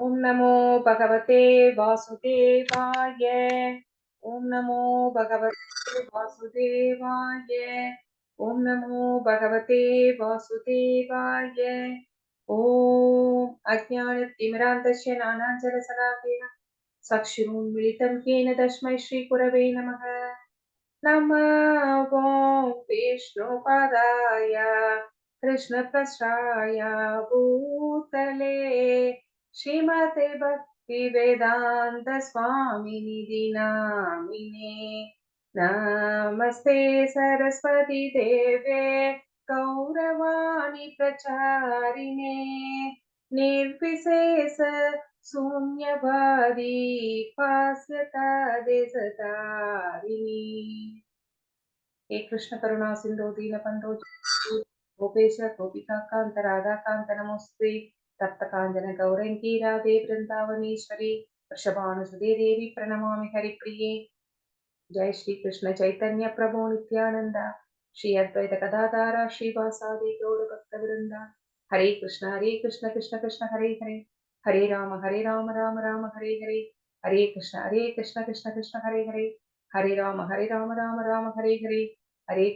ओम नमो भगवते वासुदेवाय। ओम नमो भगवते वासुदेवाय। ओम नमो भगवते वासुदेवाय। ओम अज्ञानतिमिरान्धस्य ज्ञानाञ्जनशलाकया चक्षुरुन्मीलितं येन तस्मै श्रीगुरवे नमः। नमो विष्णुपदाय कृष्णप्रसाय भूतले श्रीमते भक्तिवेदान्त स्वामिनिधि नामिने। नमस्ते सरस्वती देवे गौरवाणी प्रचारिणे निर्विशेष शून्यवादी पास्यता हे कृष्ण करुणा सिंधु दीनबन्धो गोपेश गोपिका कांत राधा कांत नमोस्ते तप्त कांचन गौरंगी राधे वृंदावनेश्वरी वृषभानुसुते देवी प्रणमामि हरिप्रिये। जय श्री कृष्ण चैतन्य प्रभु नित्यानंद श्री अद्वैत गदाधार श्रीवासादि गौर भक्तवृंद। हरे कृष्ण कृष्ण कृष्ण हरे हरे हरे राम राम राम हरे हरे हरे कृष्ण कृष्ण कृष्ण हरे हरे हरे राम राम राम हरे हरे हरे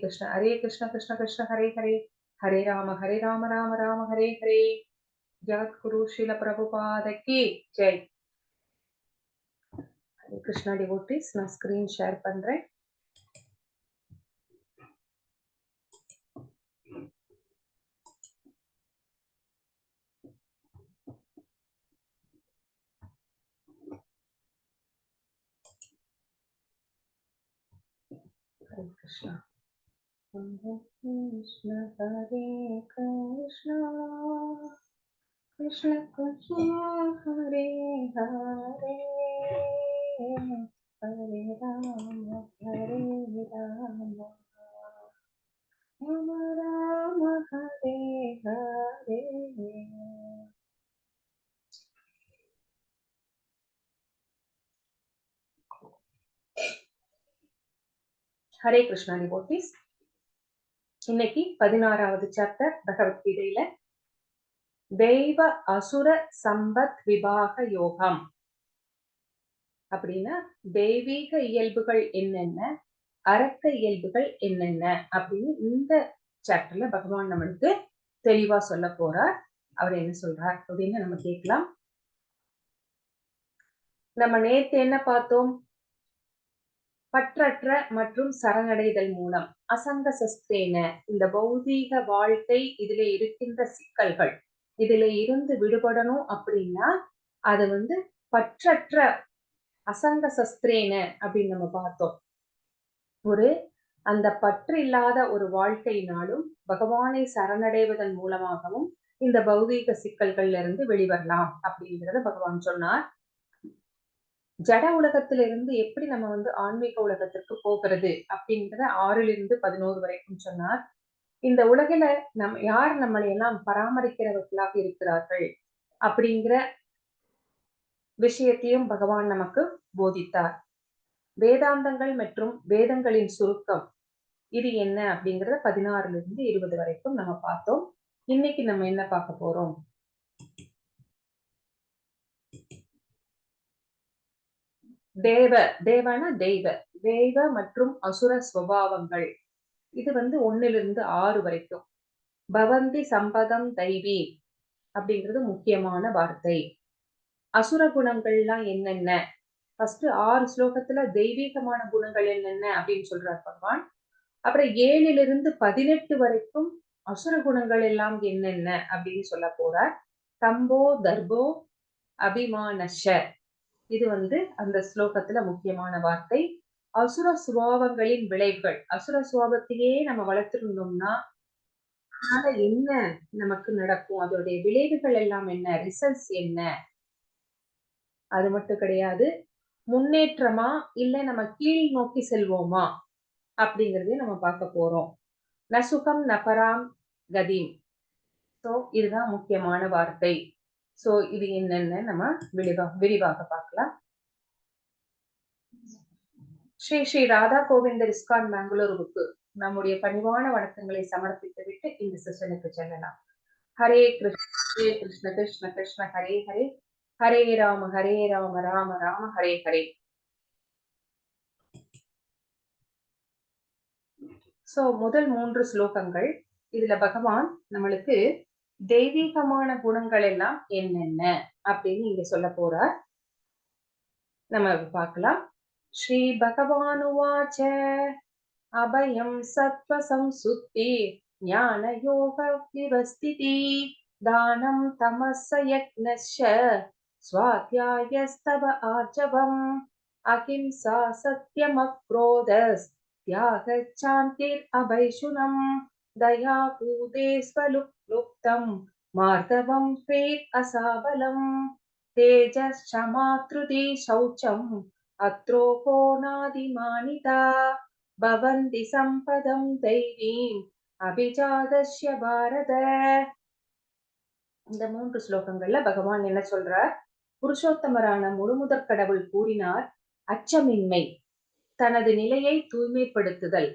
कृष्ण कृष्ण कृष्ण हरे हरे हरे राम राम राम हरे हरे। जगद्गुरु श्रील प्रभुपाद की जय। हरे कृष्णा डिवोटीज, நான் ஸ்கிரீன் ஷேர் பண்றேன். हरे कृष्णा कृष्ण हरे कृष्णा कृष्ण कृष्ण हरे हरे हरे राम राम राम हरे हरे। हरे कृष्णा डिवोटीज, இன்னைக்கு 16வது சாப்டர் பகவத்கீதையில தெய்வ அசுர சம்பத் விபாக யோகம். அப்படின்னா தெய்வீக இயல்புகள் என்னென்ன, அரக்க இயல்புகள் என்னென்ன அப்படின்னு இந்த சாப்டர்ல பகவான் நம்மளுக்கு தெளிவா சொல்ல போறார். அவர் என்ன சொல்றார் அப்படின்னு நம்ம கேட்கலாம். நம்ம நேத்து என்ன பார்த்தோம்? பற்றற்ற மற்றும் சரணடைதல் மூலம் அசங்க சஸ்தேன, இந்த பௌதீக வாழ்க்கை இதுல இருக்கின்ற சிக்கல்கள் இதுல இருந்து விடுபடணும் அப்படின்னா அது பற்றற்ற அசங்க சஸ்திரேன அப்படின்னு நம்ம பார்த்தோம். ஒரு அந்த பற்று இல்லாத ஒரு வாழ்க்கையினாலும் பகவானை சரணடைவதன் மூலமாகவும் இந்த பௌதீக சிக்கல்கள்ல இருந்து வெளிவரலாம் அப்படிங்கிறத பகவான் சொன்னார். ஜட உலகத்திலிருந்து எப்படி நம்ம ஆன்மீக உலகத்திற்கு போகிறது அப்படிங்கிற 6லிருந்து 11 வரைக்கும் சொன்னார். இந்த உலகில யார் நம்மளை எல்லாம் பராமரிக்கிறவர்களாக இருக்கிறார்கள் அப்படிங்கிற விஷயத்தையும் பகவான் நமக்கு போதித்தார். வேதாந்தங்கள் மற்றும் வேதங்களின் சுருக்கம் இது என்ன அப்படிங்கறத 16லிருந்து 20 வரைக்கும் நம்ம பார்த்தோம். இன்னைக்கு நம்ம என்ன பார்க்க போறோம்? தேவன தெய்வ மற்றும் அசுர சுபாவங்கள். இது 1லிருந்து 6 வரைக்கும். பவந்தி சம்பதம் தெய்வீ அப்படிங்கிறது முக்கியமான வார்த்தை. அசுர குணங்கள்லாம் என்னென்ன? ஃபர்ஸ்ட் 6 ஸ்லோகத்துல தெய்வீகமான குணங்கள் என்னென்ன அப்படின்னு சொல்றார் பகவான். அப்புறம் 7லிருந்து 18 வரைக்கும் அசுர குணங்கள் எல்லாம் என்னென்ன அப்படின்னு சொல்ல போறார். தம்போ தர்போ அபிமானஷ, இது அந்த ஸ்லோகத்துல முக்கியமான வார்த்தை. அசுர சுபாவங்களின் விளைவுகள், அசுர சுபாவத்தையே நம்ம வளர்த்திருந்தோம்னா அதனால என்ன நமக்கு நடக்கும், அதோடைய விளைவுகள் எல்லாம் என்ன, ரிசல்ட்ஸ் என்ன, அது மட்டும் கிடையாது முன்னேற்றமா இல்ல நம்ம கீழ் நோக்கி செல்வோமா அப்படிங்கறதையும் நம்ம பார்க்க போறோம். நசுகம் நபராம் கதிம். சோ இதுதான் முக்கியமான வார்த்தை. சோ இது என்னன்னு நம்ம விரிவாக பார்க்கலாம். ஸ்ரீ ஸ்ரீ ராதா கோவிந்தர் இஸ்கான் பெங்களூருவுக்கு நம்முடைய பணிவான வணக்கங்களை சமர்ப்பித்து விட்டு இந்த செஷனுக்கு செல்லலாம். ஹரே கிருஷ்ண கிருஷ்ண கிருஷ்ண கிருஷ்ண ஹரே ஹரே ஹரே ராம ராம ராம ஹரே ஹரே. சோ முதல் 3 ஸ்லோகங்கள். இதுல பகவான் நம்மளுக்கு தெய்வீகமான குணங்கள் எல்லாம் என்னென்ன அப்படின்னு இங்க சொல்ல போறார். நம்ம பார்க்கலாம். ஸ்ரீ பகவானுவாச்ச அபயம் சத்வ சம்சுத்தி ஞான யோக விவஸ்திதி தானம் தமஸ்ஸ யக்ஞஸ்ய ஸ்வாத்யாயஸ்தவ ஆர்ஜவம் அஹிம்சா சத்யமக்ரோதஸ் தியாகச்சாந்திர் அபைஷுனம் தயா பூதே ஸ்வலுப்லுப்தம் மார்தவம் ஸ்வேத் அசாபலம் தேஜஸ்சமாத்ருதி சௌச்சம் அத்ரோகோ நாதிமானிதா பவந்தி சம்பதம் தெய்வீம் அபிஜாதஸ்ய பாரத. இந்த 3 ஸ்லோகங்கள்ல பகவான் என்ன சொல்றார்? புருஷோத்தமரான முழுமுதற் கடவுள் கூறினார், அச்சமின்மை, தனது நிலையை தூய்மைப்படுத்துதல்,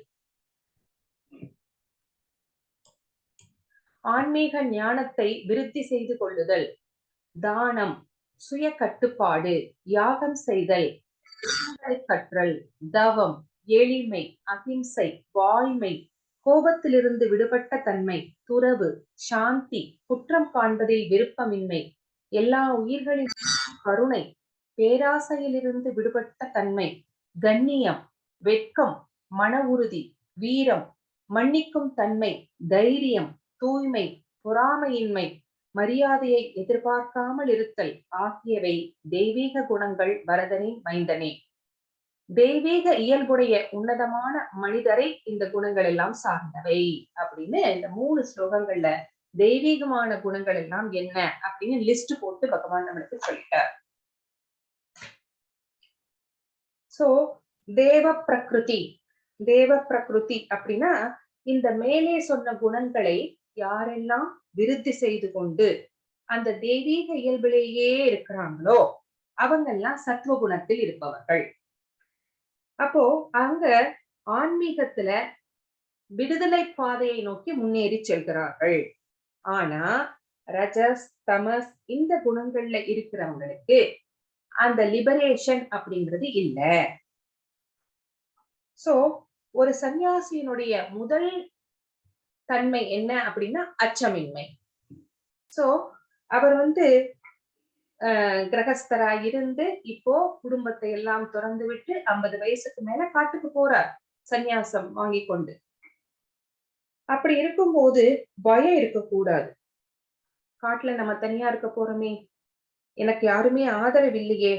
ஆன்மீக ஞானத்தை விருத்தி செய்து கொள்ளுதல், தானம், சுய கட்டுப்பாடு, யாகம் செய்தல், கற்றல், தவம், எளிமை, அகிம்சை, வாய்மை, கோபத்திலிருந்து விடுபட்ட தன்மை, துறவு, சாந்தி, குற்றம் காண்பதில் விருப்பமின்மை, எல்லா உயிர்களின் கருணை, பேராசையிலிருந்து விடுபட்ட தன்மை, கண்ணியம், வெட்கம், மன உறுதி, வீரம், மன்னிக்கும் தன்மை, தைரியம், தூய்மை, பொறாமையின்மை, மரியாதையை எதிர்பார்க்காமல் இருத்தல் ஆகியவை தெய்வீக குணங்கள் பரதனின் மைந்தனே. தெய்வீக இயல்புடைய உன்னதமான மனிதரை இந்த குணங்கள் எல்லாம் சார்ந்தவை அப்படின்னு இந்த 3 ஸ்லோகங்கள்ல தெய்வீகமான குணங்கள் எல்லாம் என்ன அப்படின்னு லிஸ்ட் போட்டு பகவான் நம்மளுக்கு சொல்லிட்டார். சோ தேவ பிரகிருதி, தேவ பிரகிருதி அப்படின்னா இந்த மேலே சொன்ன குணங்களை யாரெல்லாம் விருத்தி செய்து கொண்டு அந்த தெய்வீக இயல்பிலேயே இருக்கிறாங்களோ அவங்கெல்லாம் சத்துவ குணத்தில் இருப்பவர்கள். அப்போ அங்க ஆன்மீகத்துல விடுதலை பாதையை நோக்கி முன்னேறி செல்கிறார்கள். ஆனா ரஜஸ், தமஸ் இந்த குணங்கள்ல இருக்கிறவங்களுக்கு அந்த லிபரேஷன் அப்படிங்கிறது இல்ல. சோ ஒரு சன்னியாசியினுடைய முதல் தன்மை என்ன அப்படின்னா அச்சமின்மை. சோ அவர் கிரகஸ்தராய் இருந்து இப்போ குடும்பத்தை எல்லாம் திறந்து விட்டு 50 வயசுக்கு மேல காட்டுக்கு போறார் சந்நியாசம் வாங்கி கொண்டு. அப்படி இருக்கும்போது பயம் இருக்கக்கூடாது. காட்டுல நம்ம தனியா இருக்க போறோமே, எனக்கு யாருமே ஆதரவு இல்லையே,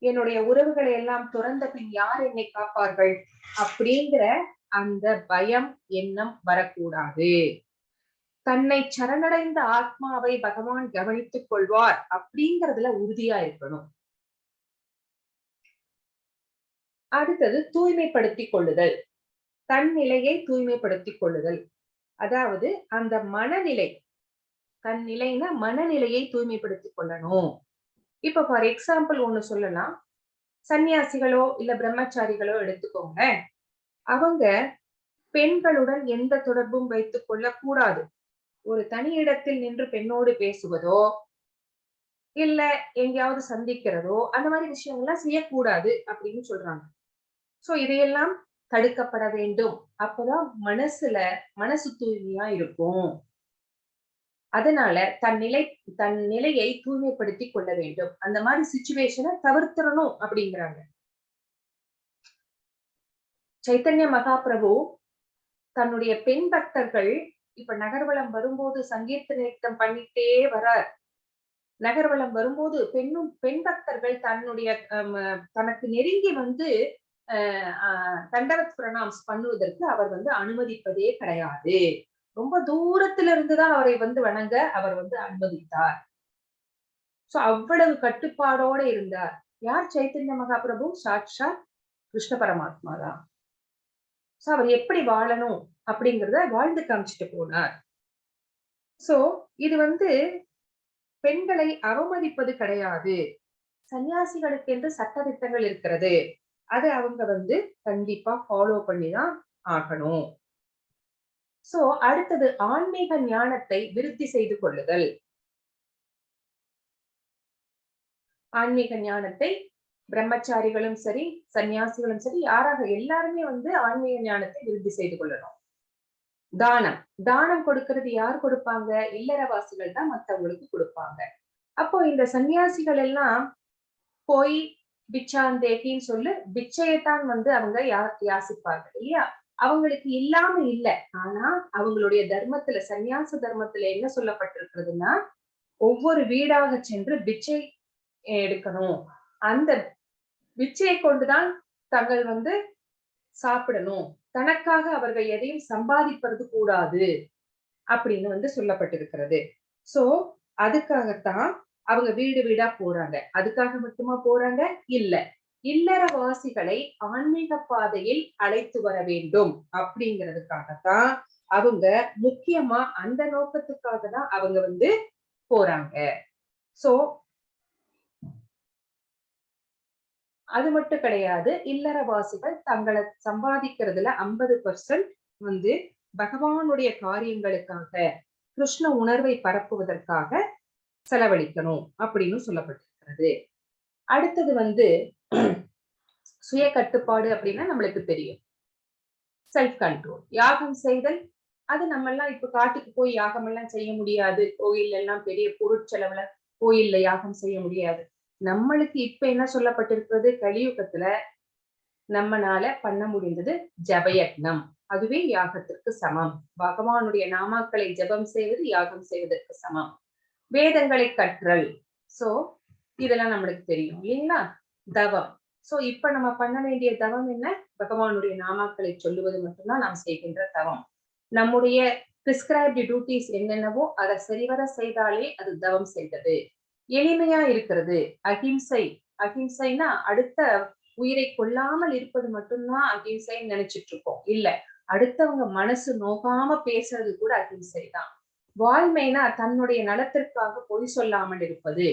என்னுடைய உறவுகளை எல்லாம் துறந்த பின் யார் என்னை காப்பார்கள் அப்படிங்கிற அந்த பயம் எண்ணம் வரக்கூடாது. தன்னை சரணடைந்த ஆத்மாவை பகவான் கவனித்துக் கொள்வார் அப்படிங்கறதுல உறுதியா இருக்கணும். அடுத்தது தூய்மைப்படுத்திக் கொள்ளுதல், தன் நிலையை தூய்மைப்படுத்திக் கொள்ளுதல். அதாவது அந்த மனநிலை, தன் நிலைனா மனநிலையை தூய்மைப்படுத்திக் கொள்ளணும். இப்ப ஃபார் எக்ஸாம்பிள் ஒண்ணு சொல்லலாம். சன்னியாசிகளோ இல்ல பிரம்மச்சாரிகளோ எடுத்துக்கோங்க. அவங்க பெண்களுடன் எந்த தொடர்பும் வைத்துக் கொள்ளக் கூடாது. ஒரு தனி இடத்தில் நின்று பெண்ணோடு பேசுவதோ இல்ல எங்கேயாவது சந்திக்கிறதோ அந்த மாதிரி விஷயங்கள்லாம் செய்யக்கூடாது அப்படின்னு சொல்றாங்க. சோ இதையெல்லாம் தடுக்கப்பட வேண்டும். அப்பதான் மனசு தூய்மையா இருக்கும். அதனால தன் நிலையை தூய்மைப்படுத்திக் கொள்ள வேண்டும். அந்த மாதிரி சிச்சுவேஷனை தவிர்த்திடணும் அப்படிங்கிறாங்க. சைத்தன்ய மகாபிரபு தன்னுடைய பெண் பக்தர்கள் இப்ப நகர்வலம் வரும்போது சங்கீர்த்தனம் பண்ணிட்டே வரார். நகர்வலம் வரும்போது பெண் பக்தர்கள் தனக்கு நெருங்கி தண்டவத் பிரணாம்ஸ் பண்ணுவதற்கு அவர் அனுமதிப்பதே கிடையாது. ரொம்ப தூரத்துல இருந்துதான் அவரை வணங்க அவர் அனுமதித்தார். சோ அவ்வளவு கட்டுப்பாடோட இருந்தார். யார்? சைத்தன்ய மகாபிரபு சாட்சாத் கிருஷ்ண பரமாத்மா தான். சோ அவர் எப்படி வாழணும் அப்படிங்கறத வாழ்ந்து காமிச்சிட்டு போனார். சோ இது பெண்களை அவமதிப்பது கிடையாது. சன்னியாசிகளுக்கு என்று சட்டதிட்டங்கள் இருக்கிறது. அதை அவங்க கண்டிப்பா ஃபாலோ பண்ணிதான் ஆகணும். சோ அடுத்தது ஆன்மீக ஞானத்தை விருத்தி செய்து கொள்ளுதல். ஆன்மீக ஞானத்தை பிரம்மச்சாரிகளும் சரி, சன்னியாசிகளும் சரி, யாராக எல்லாருமே வந்து ஆன்மீக ஞானத்தை விருத்தி செய்து கொள்ளணும். தானம். தானம் கொடுக்கிறது யார் கொடுப்பாங்க? இல்லறவாசிகள் தான் மத்தவங்களுக்கு கொடுப்பாங்க. அப்போ இந்த சன்னியாசிகள் எல்லாம் போய் பிச்சாந்தேகின்னு சொல்லு பிச்சையத்தான் வந்து அவங்க யாசிப்பாங்க இல்லையா? அவங்களுக்கு இல்லாம இல்ல. ஆனா அவங்களுடைய தர்மத்துல சந்நியாச தர்மத்துல என்ன சொல்லப்பட்டிருக்கிறதுன்னா, ஒவ்வொரு வீடாக சென்று பிச்சை எடுக்கணும். அந்த பிச்சையை கொண்டுதான் தங்கள் வந்து சாப்பிடணும். தனக்காக அவர்கள் எதையும் சம்பாதிப்பது கூடாது அப்படின்னு வந்து சொல்லப்பட்டிருக்கிறது. சோ அதுக்காகத்தான் அவங்க வீடு வீடா போறாங்க. அதுக்காக மட்டுமா போறாங்க? இல்ல. இல்லறவாசிகளை ஆன்மீக பாதையில் அழைத்து வர வேண்டும் அப்படிங்கிறதுக்காகத்தான் அவங்க முக்கியமா அந்த நோக்கத்துக்காக தான் அவங்க வந்து போறாங்க. சோ அது மட்டும் கிடையாது. இல்லறவாசிகள் தங்கள சம்பாதிக்கிறதுல 50% வந்து பகவானுடைய காரியங்களுக்காக, கிருஷ்ண உணர்வை பரப்புவதற்காக செலவழிக்கணும் அப்படின்னு சொல்லப்பட்டிருக்கிறது. அடுத்தது வந்து சுய கட்டுப்பாடு அப்படின்னா நம்மளுக்கு தெரியும். Self control. யாகம் செய்தல், அது நம்மெல்லாம் இப்ப காட்டுக்கு போய் யாகம் எல்லாம் செய்ய முடியாது. கோயில் எல்லாம் பெரிய பொருட்செலவுல கோயில்ல யாகம் செய்ய முடியாது. நம்மளுக்கு இப்ப என்ன சொல்லப்பட்டிருக்கிறது? கலியுகத்துல நம்மனால பண்ண முடிந்தது ஜபயக்னம். அதுவே யாகத்திற்கு சமம். பகவானுடைய நாமாக்களை ஜபம் செய்வது யாகம் செய்வதற்கு சமம். வேதங்களை கற்றல். சோ இதெல்லாம் நம்மளுக்கு தெரியும் இல்லைங்களா? தவம். சோ இப்ப நம்ம பண்ண வேண்டிய தவம் என்ன? பகவானுடைய நாமாக்களை சொல்லுவது மட்டும்தான் நாம் செய்கின்ற தவம். நம்முடைய பிரிஸ்கிரைப்டு டியூட்டிஸ் என்னென்னவோ அதை சரிவர செய்தாலே அது தவம் செய்தது. எளிமையா இருக்கிறது. அகிம்சை. அகிம்சைனா அடுத்த உயிரை கொல்லாமல் இருப்பது மட்டும்தான் அகிம்சைன்னு நினைச்சிட்டு இருக்கோம். இல்ல. அடுத்தவங்க மனசு நோகாம பேசுறது கூட அகிம்சை தான். வாய்மைனா தன்னுடைய நலத்திற்காக பொய் சொல்லாமல் இருப்பது.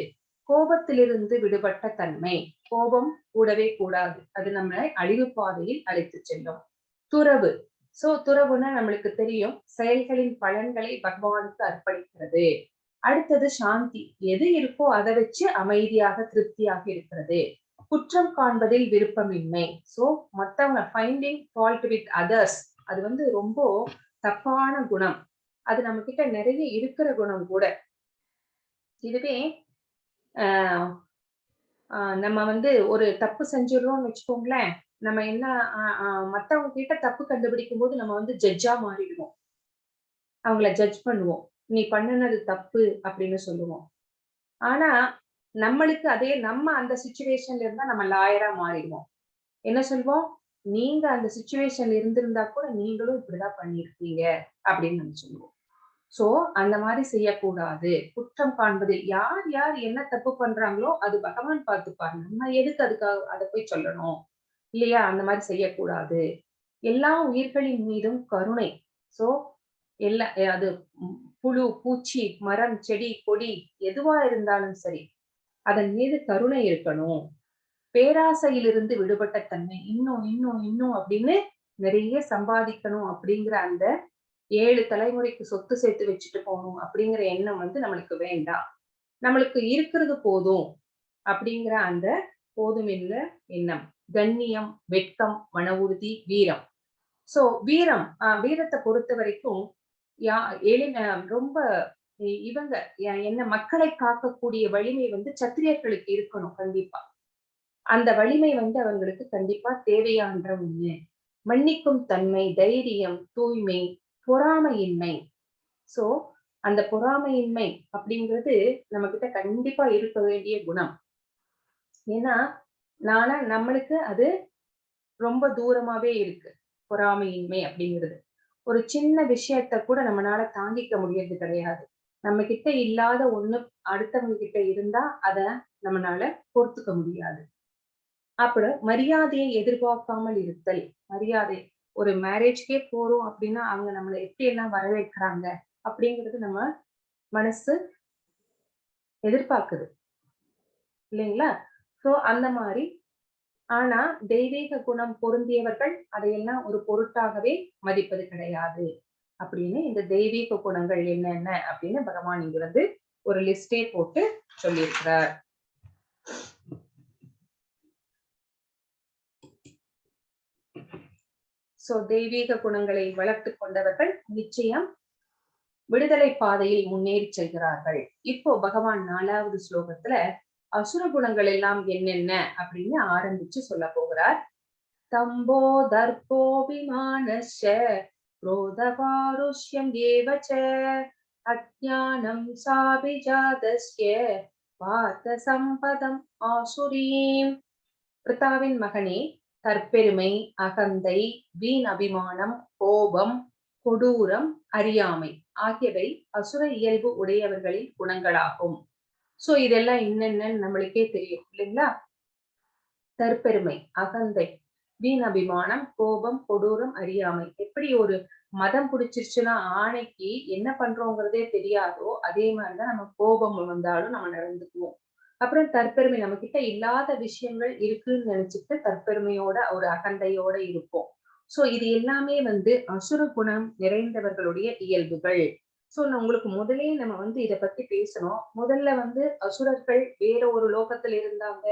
கோபத்திலிருந்து விடுபட்ட தன்மை. கோபம் கூடவே கூடாது. அது நம்மளை அழிவு பாதையில் அழைத்து செல்லும். துறவு. சோ துறவுனா நம்மளுக்கு தெரியும். செயல்களின் பலன்களை பகவானுக்கு அர்ப்பணிக்கிறது. அடுத்தது சாந்தி. எது இருக்கோ அதை வச்சு அமைதியாக திருப்தியாக இருக்கிறது. குற்றம் காண்பதில் விருப்பமின்மை. சோ மத்தவங்க ஃபைண்டிங் ஃபால்ட் வித் அதர்ஸ். அது வந்து ரொம்ப தப்பான குணம். அது நம்ம கிட்ட நிறைய இருக்கிற குணம் கூட. இதுவே நம்ம வந்து ஒரு தப்பு செஞ்சிடறோம்னு வச்சுக்கோங்களேன். நம்ம என்ன மத்தவங்க கிட்ட தப்பு கண்டுபிடிக்கும் போது நம்ம வந்து ஜட்ஜா மாறிடுவோம். அவங்கள ஜட்ஜ் பண்ணுவோம். நீ பண்ணுனது தப்பு அப்படின்னு சொல்லுவோம். ஆனா நம்மளுக்கு அதே நம்ம அந்த சிச்சுவேஷன்ல இருந்தா நம்ம லாயரா மாறிடுவோம். என்ன சொல்வோம்? நீங்க அந்த சிச்சுவேஷன்ல இருந்திருந்தா கூட நீங்களும் இப்படிதான் பண்ணியிருப்பீங்க அப்படின்னு நம்ம சொல்லுவோம். சோ அந்த மாதிரி செய்யக்கூடாது. குற்றம் காண்பதில் யார் யார் என்ன தப்பு பண்றாங்களோ அது பகவான் பார்த்துப்பாரு. நம்ம எதுக்கு அதுக்காக அத போய் சொல்லணும்? இல்லையா? அந்த மாதிரி செய்யக்கூடாது. எல்லா உயிர்களின் மீதும் கருணை. சோ எல்லா அது புழு, பூச்சி, மரம், செடி, கொடி எதுவா இருந்தாலும் சரி. அதன் மீது கருணை இருக்கணும். பேராசையிலிருந்து விடுபட்ட தன்மை. இன்னும், இன்னும், இன்னும் அப்படின்னு நிறைய சம்பாதிக்கணும் அப்படிங்கிற அந்த 7 தலைமுறைக்கு சொத்து சேர்த்து வச்சுட்டு போகணும் அப்படிங்கிற எண்ணம் வந்து நம்மளுக்கு வேண்டாம். நம்மளுக்கு இருக்கிறது போதும் அப்படிங்கிற அந்த போதுமென்ற எண்ணம். கண்ணியம், வெட்கம், மன உறுதி, வீரம். சோ வீரம் வீரத்தை பொறுத்த வரைக்கும் யா ரொம்ப இவங்க என்ன மக்களை காக்கக்கூடிய வலிமை வந்து சத்திரியர்களுக்கு இருக்கணும் கண்டிப்பா. அந்த வலிமை வந்து அவங்களுக்கு கண்டிப்பா தேவையான்ற ஒண்ணு. மன்னிக்கும் தன்மை, தைரியம், தூய்மை, பொறாமையின்மை. சோ அந்த பொறாமையின்மை அப்படிங்கிறது நம்ம கிட்ட கண்டிப்பா இருக்க வேண்டிய குணம். ஏன்னா நம்மளுக்கு அது ரொம்ப தூரமாவே இருக்கு. பொறாமையின்மை அப்படிங்கிறது. ஒரு சின்ன விஷயத்த கூட நம்மனால தாங்கிக்க முடியறது கிடையாது. நம்ம கிட்ட இல்லாத ஒண்ணு அடுத்தவங்க கிட்ட இருந்தா அத நம்மனால பொறுத்துக்க முடியாது. அப்புறம் மரியாதையை எதிர்பார்க்காமல் இருத்தல். மரியாதை. ஒரு மேரேஜ்க்கே போறோம் அப்படின்னா, அவங்க நம்மள எப்படி எல்லாம் வரவேற்கிறாங்க அப்படிங்கிறது நம்ம மனசு எதிர்பார்க்குது. இல்லைங்களா? சோ அந்த மாரி ஆனா தெய்வீக குணம் பொருந்தியவர்கள் அதையெல்லாம் ஒரு பொருட்டாகவே மதிப்பது கிடையாது. அப்படின்னு இந்த தெய்வீக குணங்கள் என்னென்ன அப்படின்னு பகவான் இங்க வந்து ஒரு லிஸ்டே போட்டு சொல்லியிருக்கிறார். சோ தெய்வீக குணங்களை வளர்த்து கொண்டவர்கள் நிச்சயம் விடுதலை பாதையில் முன்னேறி செல்கிறார்கள். இப்போ பகவான் 4வது ஸ்லோகத்துல அசுர குணங்கள் எல்லாம் என்னென்ன அப்படின்னு ஆரம்பிச்சு சொல்ல போகிறார். தம்போ தர்போபிமானஸ்ய क्रोधपारुष्यम् एव च अज्ञानं साभिजातस्य पार्थ சம்பதம் ஆசுரீம். பிருத்தாவின் மகனே, தற்பெருமை, அகந்தை, வீண் அபிமானம், கோபம், கொடூரம், அறியாமை ஆகியவை அசுர இயல்பு உடையவர்களின் குணங்களாகும். சோ இதெல்லாம் என்னென்னு நம்மளுக்கே தெரியும் இல்லைங்களா? தற்பெருமை, அகந்தை, வீண் அபிமானம், கோபம், கொடூரம், அறியாமை. எப்படி ஒரு மதம் பிடிச்சிருச்சுன்னா ஆணைக்கு என்ன பண்றோங்கிறதே தெரியாதோ அதே மாதிரிதான் நம்ம கோபம் வந்தாலும் நம்ம நடந்துக்குவோம். அப்புறம் தற்பெருமை, நம்ம கிட்ட இல்லாத விஷயங்கள் இருக்குன்னு நினைச்சிட்டு தற்பெருமையோட ஒரு அகந்தையோட இருப்போம். சோ இது எல்லாமே அசுர குணம் நிறைந்தவர்களுடைய இயல்புகள். சோ உங்களுக்கு முதலே நம்ம இத பத்தி பேசணும். முதல்ல அசுரர்கள் வேற ஒரு லோகத்துல இருந்தாங்க,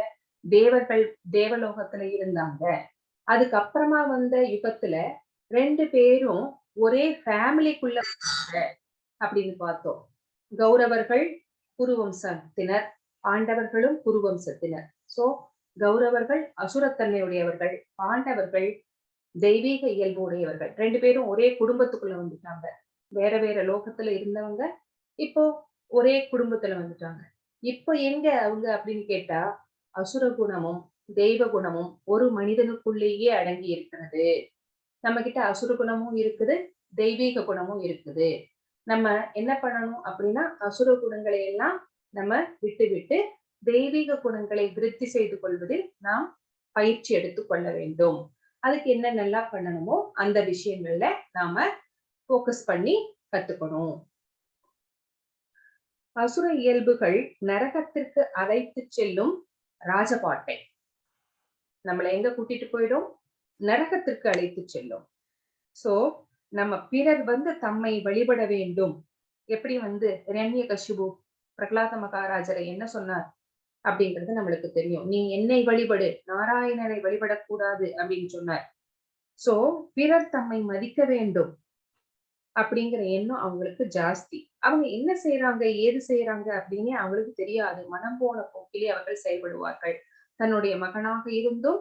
தேவர்கள் தேவலோகத்துல இருந்தாங்க. அதுக்கப்புறமா வந்த யுகத்துல 2 பேரும் ஒரே ஃபேமிலிக்குள்ள அப்படின்னு பார்த்தோம். கௌரவர்கள் குருவம்சத்தினர், பாண்டவர்களும் குருவம்சத்தினர். சோ கௌரவர்கள் அசுரத்தன்மையுடையவர்கள், பாண்டவர்கள் தெய்வீக இயல்பு உடையவர்கள். 2 பேரும் ஒரே குடும்பத்துக்குள்ள வந்துட்டாங்க. வேற வேற லோகத்துல இருந்தவங்க இப்போ ஒரே குடும்பத்துல வந்துட்டாங்க. இப்போ எங்க அவங்க அப்படின்னு கேட்டா அசுர குணமும் தெய்வ குணமும் ஒரு மனிதனுக்குள்ளேயே அடங்கி இருக்கிறது. நம்ம கிட்ட அசுர குணமும் இருக்குது, தெய்வீக குணமும் இருக்குது. நம்ம என்ன பண்ணணும் அப்படின்னா அசுர குணங்களை எல்லாம் நம்ம விட்டு விட்டு தெய்வீக குணங்களை விருத்தி செய்து கொள்வதில் நாம் பயிற்சி எடுத்துக் கொள்ள வேண்டும். அதுக்கு என்னென்னலாம் பண்ணணுமோ அந்த விஷயங்கள்ல நாம போக்கஸ் பண்ணி கத்துக்கணும். அசுர இயல்புகள் நரகத்திற்கு அழைத்து செல்லும் ராஜபாட்டை. நம்மளை எங்க கூட்டிட்டு போயிடும்? நரகத்திற்கு அழைத்து செல்லும். சோ நம்ம பிறர் தம்மை வழிபட வேண்டும். எப்படி இரண்யகசிபு பிரகலாத மகாராஜரை என்ன சொன்னார் அப்படின்றது நம்மளுக்கு தெரியும். நீ என்னை வழிபடு, நாராயணனை வழிபடக்கூடாது அப்படின்னு சொன்னார். சோ பிறர் தம்மை மதிக்க வேண்டும் அப்படிங்கிற எண்ணம் அவங்களுக்கு ஜாஸ்தி. அவங்க என்ன செய்யறாங்க, ஏது செய்யறாங்க அப்படின்னு அவங்களுக்கு தெரியாது. மனம் போன போக்கிலே அவர்கள் செயல்படுவார்கள். தன்னுடைய மகனாக இருந்தும்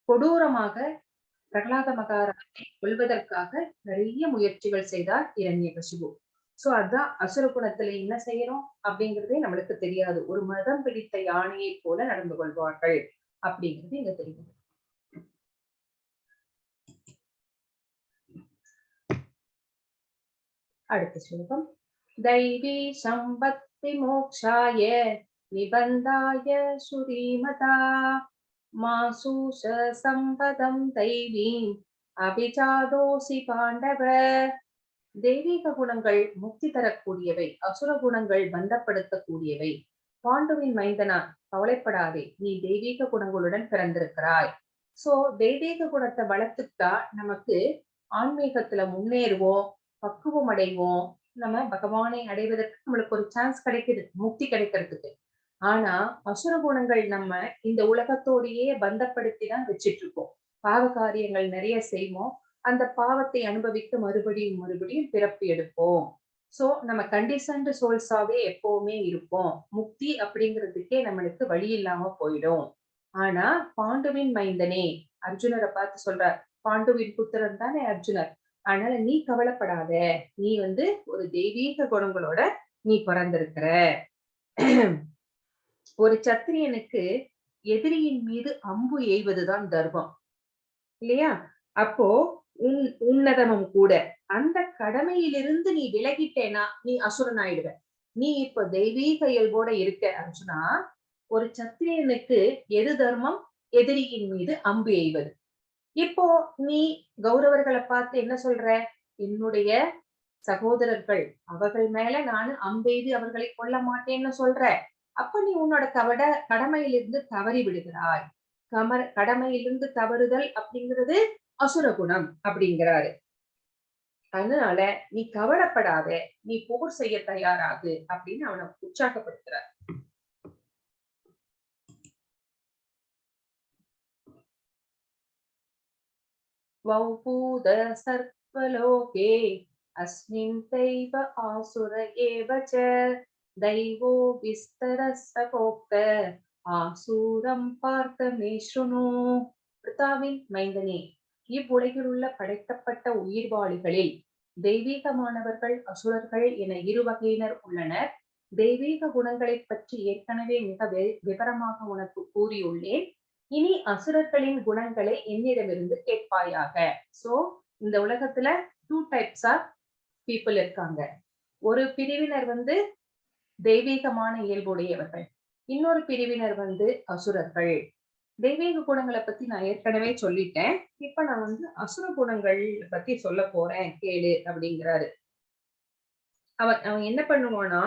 கொடூரமாக பிரகலாத மகாராஜனை கொல்வதற்காக நிறைய முயற்சிகள் செய்தார் இரண்யகசிபு. சோ அதான் அசுர குணத்துல என்ன செய்யணும் அப்படிங்கிறதே நம்மளுக்கு தெரியாது. ஒரு மதம் பிடித்த யானையை போல நடந்து கொள்வார்கள் அப்படிங்கிறது இங்க தெரியும். அடுத்த ஸ்லோகம். தைவி சம்பத்தி மோக்ஷாய நிபந்தாய சுரீமதா மாசூஷ சம்பதம் தைவீம் அபிஜாதோசி பாண்டவ. தெய்வீக குணங்கள் முக்தி தரக்கூடியவை, அசுர குணங்கள் பந்தப்படுத்தக்கூடியவை. பாண்டுவின் மைந்தனா, கவலைப்படாதே, நீ தெய்வீக குணங்களுடன் பிறந்திருக்கிறாய். சோ தெய்வீக குணத்தை வளர்த்துட்டா நமக்கு ஆன்மீகத்துல முன்னேறுவோம், பக்குவம் அடைவோம். நம்ம பகவானை அடைவதற்கு நம்மளுக்கு ஒரு சான்ஸ் கிடைக்குது, முக்தி கிடைக்கிறதுக்கு. ஆனா அசுர குணங்கள் நம்ம இந்த உலகத்தோடையே பந்தப்படுத்தி தான் வச்சிட்டு இருக்கோம். பாவ காரியங்கள் நிறைய செய்வோம். அந்த பாவத்தை அனுபவித்து மறுபடியும் மறுபடியும் பிறப்பு எடுப்போம். சோ நம்ம கண்டிஷன்டு சோல்ஸாவே எப்பவுமே இருப்போம். முக்தி அப்படிங்கிறதுக்கே நம்மளுக்கு வழி இல்லாம போயிடும். ஆனா பாண்டுவின் மைந்தனே, அர்ஜுனரை பார்த்து சொல்றார். பாண்டுவின் புத்திரன் தானே அர்ஜுனர். அதனால நீ கவலைப்படாத, நீ ஒரு தெய்வீக குணங்களோட நீ பிறந்திருக்கிற. ஒரு சத்திரியனுக்கு எதிரியின் மீது அம்பு எய்வதுதான் தர்மம் இல்லையா? அப்போ உன்னதமும் கூட. அந்த கடமையிலிருந்து நீ விலகிட்டேனா நீ அசுரன் ஆயிடுவ. நீ இப்ப தெய்வீக இயல்போட இருக்க அர்ஜுனா. ஒரு சத்திரியனுக்கு எது தர்மம்? எதிரியின் மீது அம்பு எய்வது. இப்போ நீ கௌரவர்களை பார்த்து என்ன சொல்ற? என்னுடைய சகோதரர்கள், அவர்கள் மேல நான் அம்பெய்து அவர்களை கொல்ல மாட்டேன்னு சொல்ற. அப்ப நீ உன்னோட கடமையிலிருந்து தவறி விடுகிறாய். கடமையிலிருந்து தவறுதல் அப்படிங்கிறது அசுர குணம் அப்படிங்கிறாரு. அதனால நீ கவலைப்படாத, நீ போர் செய்ய தயாராகு அப்படின்னு அவனை உற்சாகப்படுத்துறார். वौभूत सर्वलोके अस्मिन् दैव आसुर एव च दैवो विस्तरः सकोक्त ஆசூரம் பார்த்த மே ஸ்ருணு. பிருத்தாவின் மைந்தனே, இவ்வுலகில் உள்ள படைக்கப்பட்ட உயிர்வாளிகளில் தெய்வீகமானவர்கள் அசுரர்கள் என இரு வகையினர் உள்ளனர். தெய்வீக குணங்களைப் பற்றி ஏற்கனவே மிக விவரமாக உனக்கு கூறியுள்ளேன். இனி அசுரர்களின் குணங்களை என்னிடமிருந்து கேட்பாயாக. சோ இந்த உலகத்துல 2 டைப்ஸ் ஆஃப் பீப்புள் இருக்காங்க. ஒரு பிரிவினர் வந்து தெய்வீகமான இயல்புடையவர்கள், இன்னொரு பிரிவினர் வந்து அசுரர்கள். தெய்வீக குணங்களை பத்தி நான் ஏற்கனவே சொல்லிட்டேன். இப்ப நான் வந்து அசுர குணங்கள் பத்தி சொல்ல போறேன் கேளு அப்படிங்கிறாரு. அவன் அவன் என்ன பண்ணுவானா,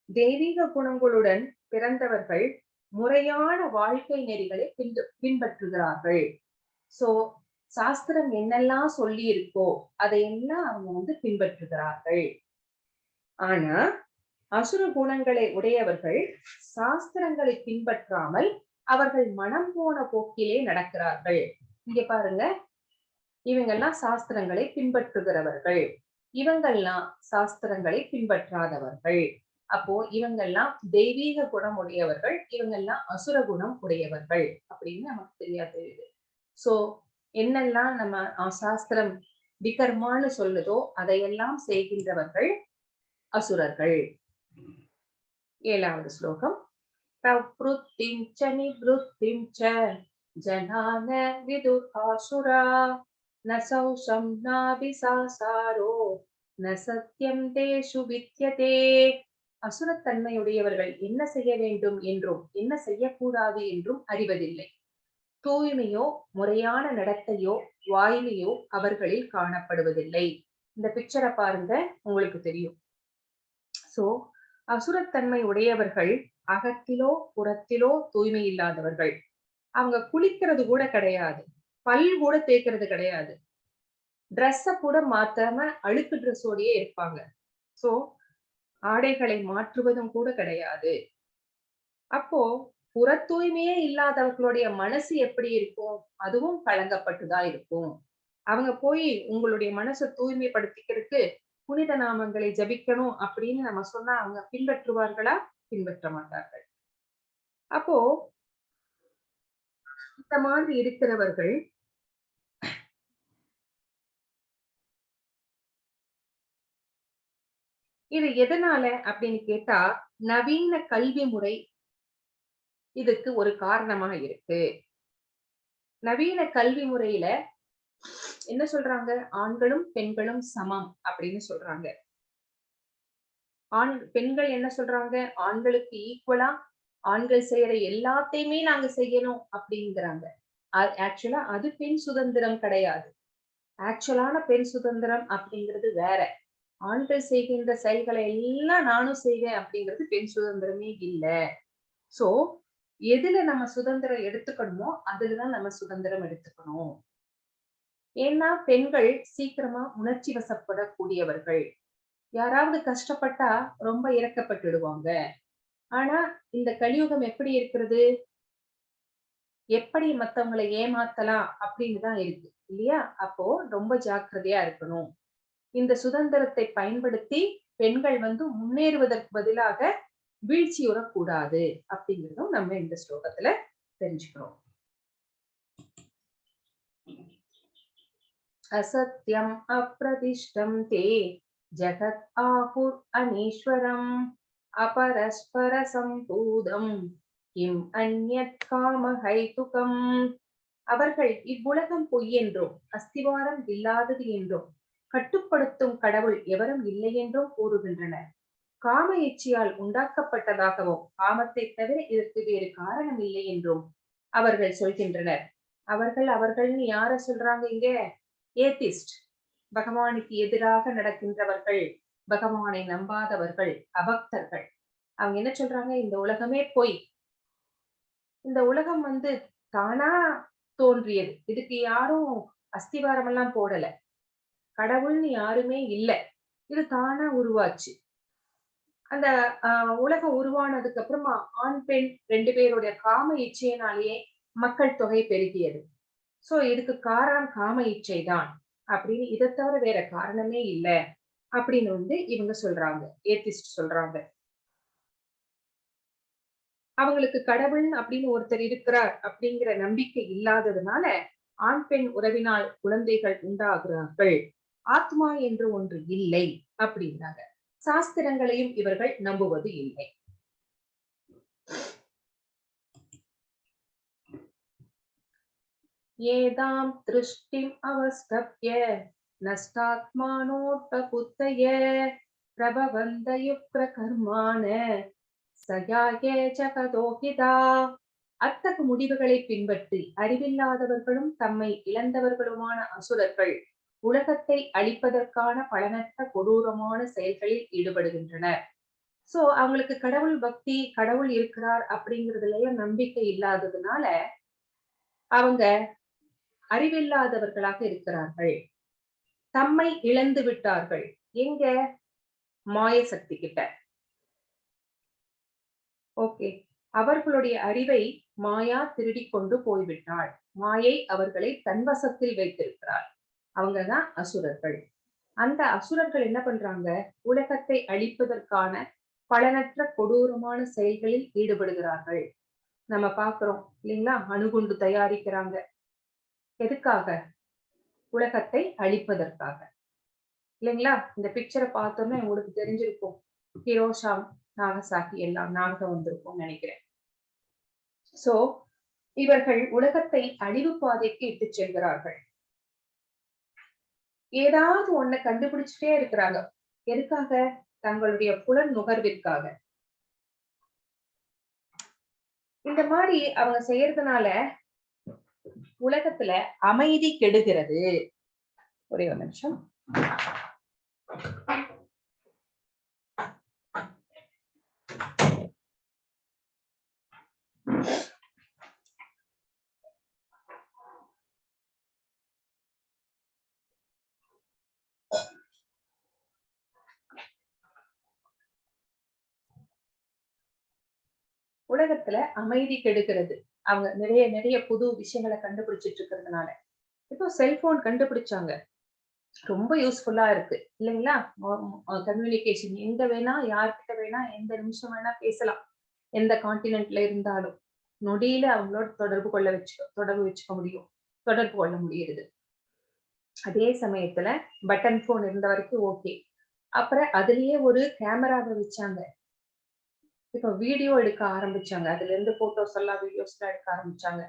தெய்வீக குணங்களுடன் பிறந்தவர்கள் முறையான வாழ்க்கை நெறிகளை பின்பற்றுகிறார்கள். சோ சாஸ்திரம் என்னெல்லாம் சொல்லி இருக்கோ அதையெல்லாம் அவங்க வந்து பின்பற்றுகிறார்கள். ஆனா அசுர குணங்களை உடையவர்கள் சாஸ்திரங்களை பின்பற்றாமல் அவர்கள் மனம் போன போக்கிலே நடக்கிறார்கள். இங்க பாருங்க, இவங்கெல்லாம் சாஸ்திரங்களை பின்பற்றுகிறவர்கள், இவங்கெல்லாம் சாஸ்திரங்களை பின்பற்றாதவர்கள். அப்போ இவங்கெல்லாம் தெய்வீக குணம் உடையவர்கள், இவங்கெல்லாம் அசுர குணம் உடையவர்கள் அப்படின்னு நமக்கு தெரியா தெரியுது. சோ என்னெல்லாம் நம்ம சாஸ்திரம் விகர்மான்னு சொல்லுதோ அதையெல்லாம் செய்கின்றவர்கள் அசுரர்கள். 7வது ஸ்லோகம். प्रवृत्तिं च निवृत्तिं च जनान विदुरासुरा न सौषं नाभिसासारो न सत्यं तेषु विद्यते. அசுரத்தன்மையுடையவர்கள் என்ன செய்ய வேண்டும் என்றும் என்ன செய்யக்கூடாது என்றும் அறிவதில்லை. தூய்மையோ முறையான நடத்தையோ வாய்மையோ அவர்களில் காணப்படுவதில்லை. இந்த பிக்சரை பாருங்க, உங்களுக்கு தெரியும். சோ அசுரத்தன்மை உடையவர்கள் அகத்திலோ புறத்திலோ தூய்மை இல்லாதவர்கள். அவங்க குளிக்கிறது கூட கிடையாது, பல் கூட தேய்க்கிறது கிடையாது, ட்ரெஸ்ஸ கூட மாத்தாம அழுக்கு ட்ரெஸ்ஸோடயே இருப்பாங்க. சோ ஆடைகளை மாற்றுவதும் கூட கிடையாது. அப்போ புற தூய்மையே இல்லாதவர்களுடைய மனசு எப்படி இருக்கும்? அதுவும் கலங்கப்பட்டுதான் இருக்கும். அவங்க போய் உங்களுடைய மனசை தூய்மைப்படுத்திக்கிறதுக்கு புனித நாமங்களை ஜபிக்கணும் அப்படின்னு நம்ம சொன்னா அவங்க பின்பற்றுவார்களா? பின்பற்ற மாட்டார்கள். அப்போ இந்த மாதிரி இருக்கிறவர்கள் இது எதனால அப்படின்னு கேட்டா, நவீன கல்வி முறை இதுக்கு ஒரு காரணமா இருக்கு. நவீன கல்வி முறையில என்ன சொல்றாங்க? ஆண்களும் பெண்களும் சமம் அப்படின்னு சொல்றாங்க. பெண்கள் என்ன சொல்றாங்க? ஆண்களுக்கு ஈக்குவலா ஆண்கள் செய்யற எல்லாத்தையுமே நாங்க செய்யணும் அப்படிங்கிறாங்க. ஆக்சுவலா அது பெண் சுதந்திரம் கிடையாது. ஆக்சுவலான பெண் சுதந்திரம் அப்படிங்கிறது வேற. ஆண்கள் செய்கின்ற செயல்களை எல்லாம் நானும் செய்வேன் அப்படிங்கிறது பெண் சுதந்திரமே இல்ல. சோ எதுல நம்ம சுதந்திரம் எடுத்துக்கணுமோ அதுலதான் நம்ம சுதந்திரம் எடுத்துக்கணும். ஏன்னா பெண்கள் சீக்கிரமா உணர்ச்சி வசப்படக்கூடியவர்கள். யாராவது கஷ்டப்பட்டா ரொம்ப இரக்கப்பட்டுடுவாங்க. ஆனா இந்த கலியுகம் எப்படி இருக்கிறது? எப்படி மத்தவங்களை ஏமாத்தலாம் அப்படின்னு தான் இருக்கு இல்லையா? அப்போ ரொம்ப ஜாக்கிரதையா இருக்கணும். இந்த சுதந்திரத்தை பயன்படுத்தி பெண்கள் வந்து முன்னேறுவதற்கு பதிலாக வீழ்ச்சியுறக்கூடாது அப்படிங்கிறதும் நம்ம இந்த ஸ்லோகத்துல தெரிஞ்சுக்கிறோம். அசத்யம் அப்பிரதிஷ்டம் தே ஜகத் ஆஹுர் அனீஸ்வரம் அபரஸ்பர சம்பூதம் கிம் அந்யத் காமஹைதுகம். அவர்கள் இவ்வுலகம் பொய் என்றும் அஸ்திவாரம் இல்லாதது என்றும் கட்டுப்படுத்தும் கடவுள் எவரும் இல்லை என்றும் கூறுகின்றனர். காம இச்சையால் உண்டாக்கப்பட்டதாகவும் காமத்தை தவிர இதற்கு வேறு காரணம் இல்லை என்றும் அவர்கள் சொல்கின்றனர். அவர்கள்னு யார சொல்றாங்க இங்க? ஏத்திஸ்ட், பகவானுக்கு எதிராக நடக்கின்றவர்கள், பகவானை நம்பாதவர்கள், அபக்தர்கள். அவங்க என்ன சொல்றாங்க? இந்த உலகமே பொய், இந்த உலகம் வந்து தானா தோன்றியது, இதுக்கு யாரும் அஸ்திவாரம் எல்லாம் போடல, கடவுள்னு யாருமே இல்ல, இது தானா உருவாச்சு. அந்த உலகம் உருவானதுக்கு அப்புறமா ஆண் பெண் 2 பேருடைய காம இச்சையினாலேயே மக்கள் தொகை பெருகியது. சோ இதுக்கு காரணம் காம இச்சை தான் அப்படின்னு, இதை தவிர வேற காரணமே இல்ல அப்படின்னு வந்து இவங்க சொல்றாங்க, ஏத்திஸ்ட் சொல்றாங்க. அவங்களுக்கு கடவுள் அப்படின்னு ஒருத்தர் இருக்கிறார் அப்படிங்கிற நம்பிக்கை இல்லாததுனால ஆண் பெண் உறவினால் குழந்தைகள் உண்டாகிறார்கள், ஆத்மா என்று ஒன்று இல்லை அப்படின்னாங்க. சாஸ்திரங்களையும் இவர்கள் நம்புவது இல்லை. ஏதாம் திருஷ்டிம் அவஸ்தப்ய நஷ்டாத்மானோபபுத்தய பிரபவந்தயுக்ர கர்மான சயாயே ஜகதோகிதா. அத்தகு முடிவுகளை பின்பற்றி அறிவில்லாதவர்களும் தம்மை இழந்தவர்களுமான அசுரர்கள் உலகத்தை அழிப்பதற்கான பலனற்ற கொடூரமான செயல்களில் ஈடுபடுகின்றனர். சோ அவங்களுக்கு கடவுள் பக்தி, கடவுள் இருக்கிறார் அப்படிங்கிறதுல எல்லாம் நம்பிக்கை இல்லாததுனால அவங்க அறிவில்லாதவர்களாக இருக்கிறார்கள். தம்மை இழந்து விட்டார்கள். எங்க? மாய சக்தி கிட்ட. ஓகே. அவர்களுடைய அறிவை மாயா திருடி கொண்டு போய்விட்டாள். மாயை அவர்களை தன்வசத்தில் வைத்திருக்கிறார். அவங்கதான் அசுரர்கள். அந்த அசுரர்கள் என்ன பண்றாங்க? உலகத்தை அழிப்பதற்கான பலனற்ற கொடூரமான செயல்களில் ஈடுபடுகிறார்கள். நம்ம பாக்குறோம் இல்லைங்களா? அணுகுண்டு தயாரிக்கிறாங்க. எதுக்காக? உலகத்தை அழிப்பதற்காக. இல்லைங்களா? இந்த பிக்சரை பார்த்தோம்னா உங்களுக்கு தெரிஞ்சிருக்கும். ஹிரோஷா, நாகசாகி எல்லாம் ஞாபகம் வந்திருக்கும் நினைக்கிறேன். சோ இவர்கள் உலகத்தை அழிவு பாதைக்கு இட்டு செல்கிறார்கள். ஏதாவது ஒண்ண கண்டுபிடிச்சுட்டே இருக்கிறாங்க. எதுக்காக? தங்களுடைய புலன் நுகர்விற்காக. இந்த மாதிரி அவங்க செய்யறதுனால உலகத்துல அமைதி கெடுகிறது. ஒரே ஒரு நிமிஷம். உலகத்துல அமைதி கெடுக்கிறது. அவங்க நிறைய நிறைய புது விஷயங்களை கண்டுபிடிச்சிட்டு இருக்கிறதுனால. இப்போ செல்போன் கண்டுபிடிச்சாங்க. ரொம்ப யூஸ்ஃபுல்லா இருக்கு இல்லைங்களா? கம்யூனிகேஷன் எங்க வேணா, யார்கிட்ட வேணா, எந்த நிமிஷம் வேணா பேசலாம். எந்த கான்டினென்ட்ல இருந்தாலும் நொடியில அவங்களோட தொடர்பு வச்சுக்க முடியும். தொடர்பு கொள்ள முடியுது. அதே சமயத்துல பட்டன் போன் இருந்த வரைக்கும் ஓகே. அப்புறம் அதுலயே ஒரு கேமராவை வச்சாங்க. இப்ப வீடியோ எடுக்க ஆரம்பிச்சாங்க. அதுல இருந்து போட்டோஸ் எல்லாம், வீடியோஸ் எல்லாம் எடுக்க ஆரம்பிச்சாங்க.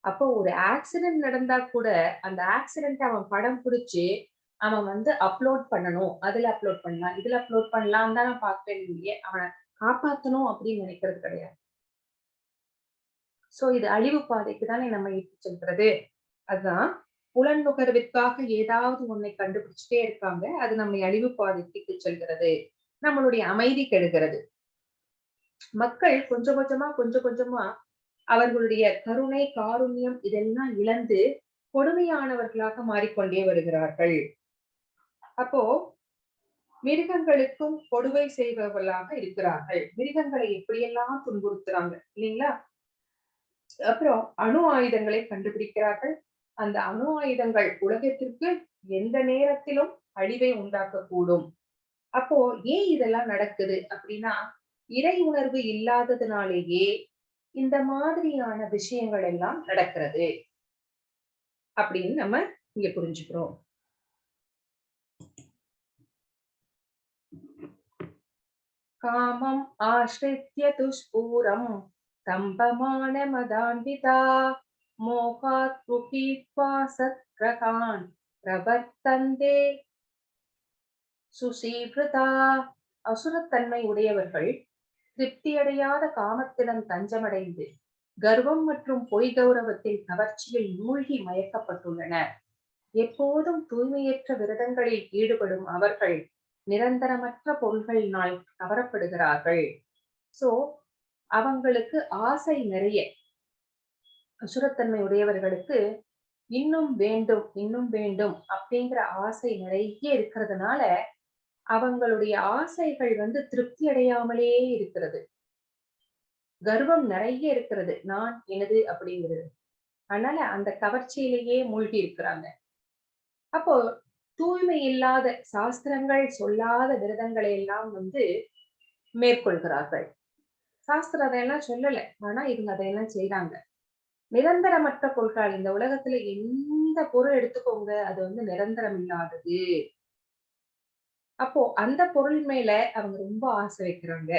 அப்போ ஒரு ஆக்சிடென்ட் நடந்தா கூட அந்த ஆக்சிடென்ட் அவன் படம் பிடிச்சு அவன் வந்து அப்லோட் பண்ணணும். அதுல அப்லோட் பண்ணலாம், இதுல அப்லோட் பண்ணலாம் தான் நான் பார்க்கிறேன். இல்லையே அவனை காப்பாத்தணும் அப்படின்னு நினைக்கிறது கிடையாது. சோ இது அழிவு பாதைக்கு தானே நம்ம இட்டு செல்கிறது. அதுதான் புலன் நுகர்விற்காக ஏதாவது ஒன்னை கண்டுபிடிச்சுட்டே இருக்காங்க. அது நம்மை அழிவு பாதைக்கு இட்டு செல்கிறது. நம்மளுடைய அமைதி கெடுகிறது. மக்கள் கொஞ்சம் கொஞ்சமா அவர்களுடைய கருணை, காருண்யம் இதெல்லாம் இழந்து கொடுமையானவர்களாக மாறிக்கொண்டே வருகிறார்கள். அப்போ மிருகங்களுக்கும் கொடுமை செய்பவர்களாக இருக்கிறார்கள். மிருகங்களை எப்படியெல்லாம் துன்புறுத்துறாங்க இல்லைங்களா? அப்புறம் அணு ஆயுதங்களை கண்டுபிடிக்கிறார்கள். அந்த அணு ஆயுதங்கள் உலகத்திற்கு எந்த நேரத்திலும் அழிவை உண்டாக்கக்கூடும். அப்போ ஏன் இதெல்லாம் நடக்குது அப்படின்னா, இறை உணர்வு இல்லாததுனாலேயே இந்த மாதிரியான விஷயங்கள் எல்லாம் நடக்கிறது அப்படின்னு நம்ம இங்க புரிஞ்சுக்கிறோம். காமம் ஆஸ்ரித்ய துஷ்பூரம் தம்பமான மதான்விதா மோகாத் குஹீத்வா சத்ரகான் பிரவர்த்தந்தே சுசீவ்ருதா. அசுரத்தன்மை உடையவர்கள் திருப்தியடையாத காமத்திடம் தஞ்சமடைந்து கர்வம் மற்றும் பொய் கௌரவத்தில் கவர்ச்சியில் மூழ்கி மயக்கப்பட்டுள்ளனர். எப்போதும் தூய்மையற்ற விரதங்களில் ஈடுபடும் அவர்கள் நிரந்தரமற்ற பொருள்களினால் கவரப்படுகிறார்கள். சோ அவங்களுக்கு ஆசை நிறைய. அசுரத்தன்மை உடையவர்களுக்கு இன்னும் வேண்டும், இன்னும் வேண்டும் அப்படிங்கிற ஆசை நிறைய இருக்கிறதுனால அவங்களுடைய ஆசைகள் வந்து திருப்தி அடையாமலே இருக்கிறது. கர்வம் நிறைய இருக்கிறது. நான் எனது அப்படிங்கிறது. அதனால அந்த கவர்ச்சியிலேயே மூழ்கி இருக்கிறாங்க. அப்போ தூய்மை இல்லாத சாஸ்திரங்கள் சொல்லாத விரதங்களை எல்லாம் மேற்கொள்கிறார்கள். சாஸ்திரம் அதையெல்லாம் சொல்லல. ஆனா இவங்க அதையெல்லாம் செய்றாங்க. நிரந்தரமற்ற பொருட்கள் இந்த உலகத்துல எந்த பொருள் எடுத்துக்கோங்க, அது நிரந்தரம் இல்லாதது. அப்போ அந்த பொருள் மேல அவங்க ரொம்ப ஆசை வைக்கிறாங்க.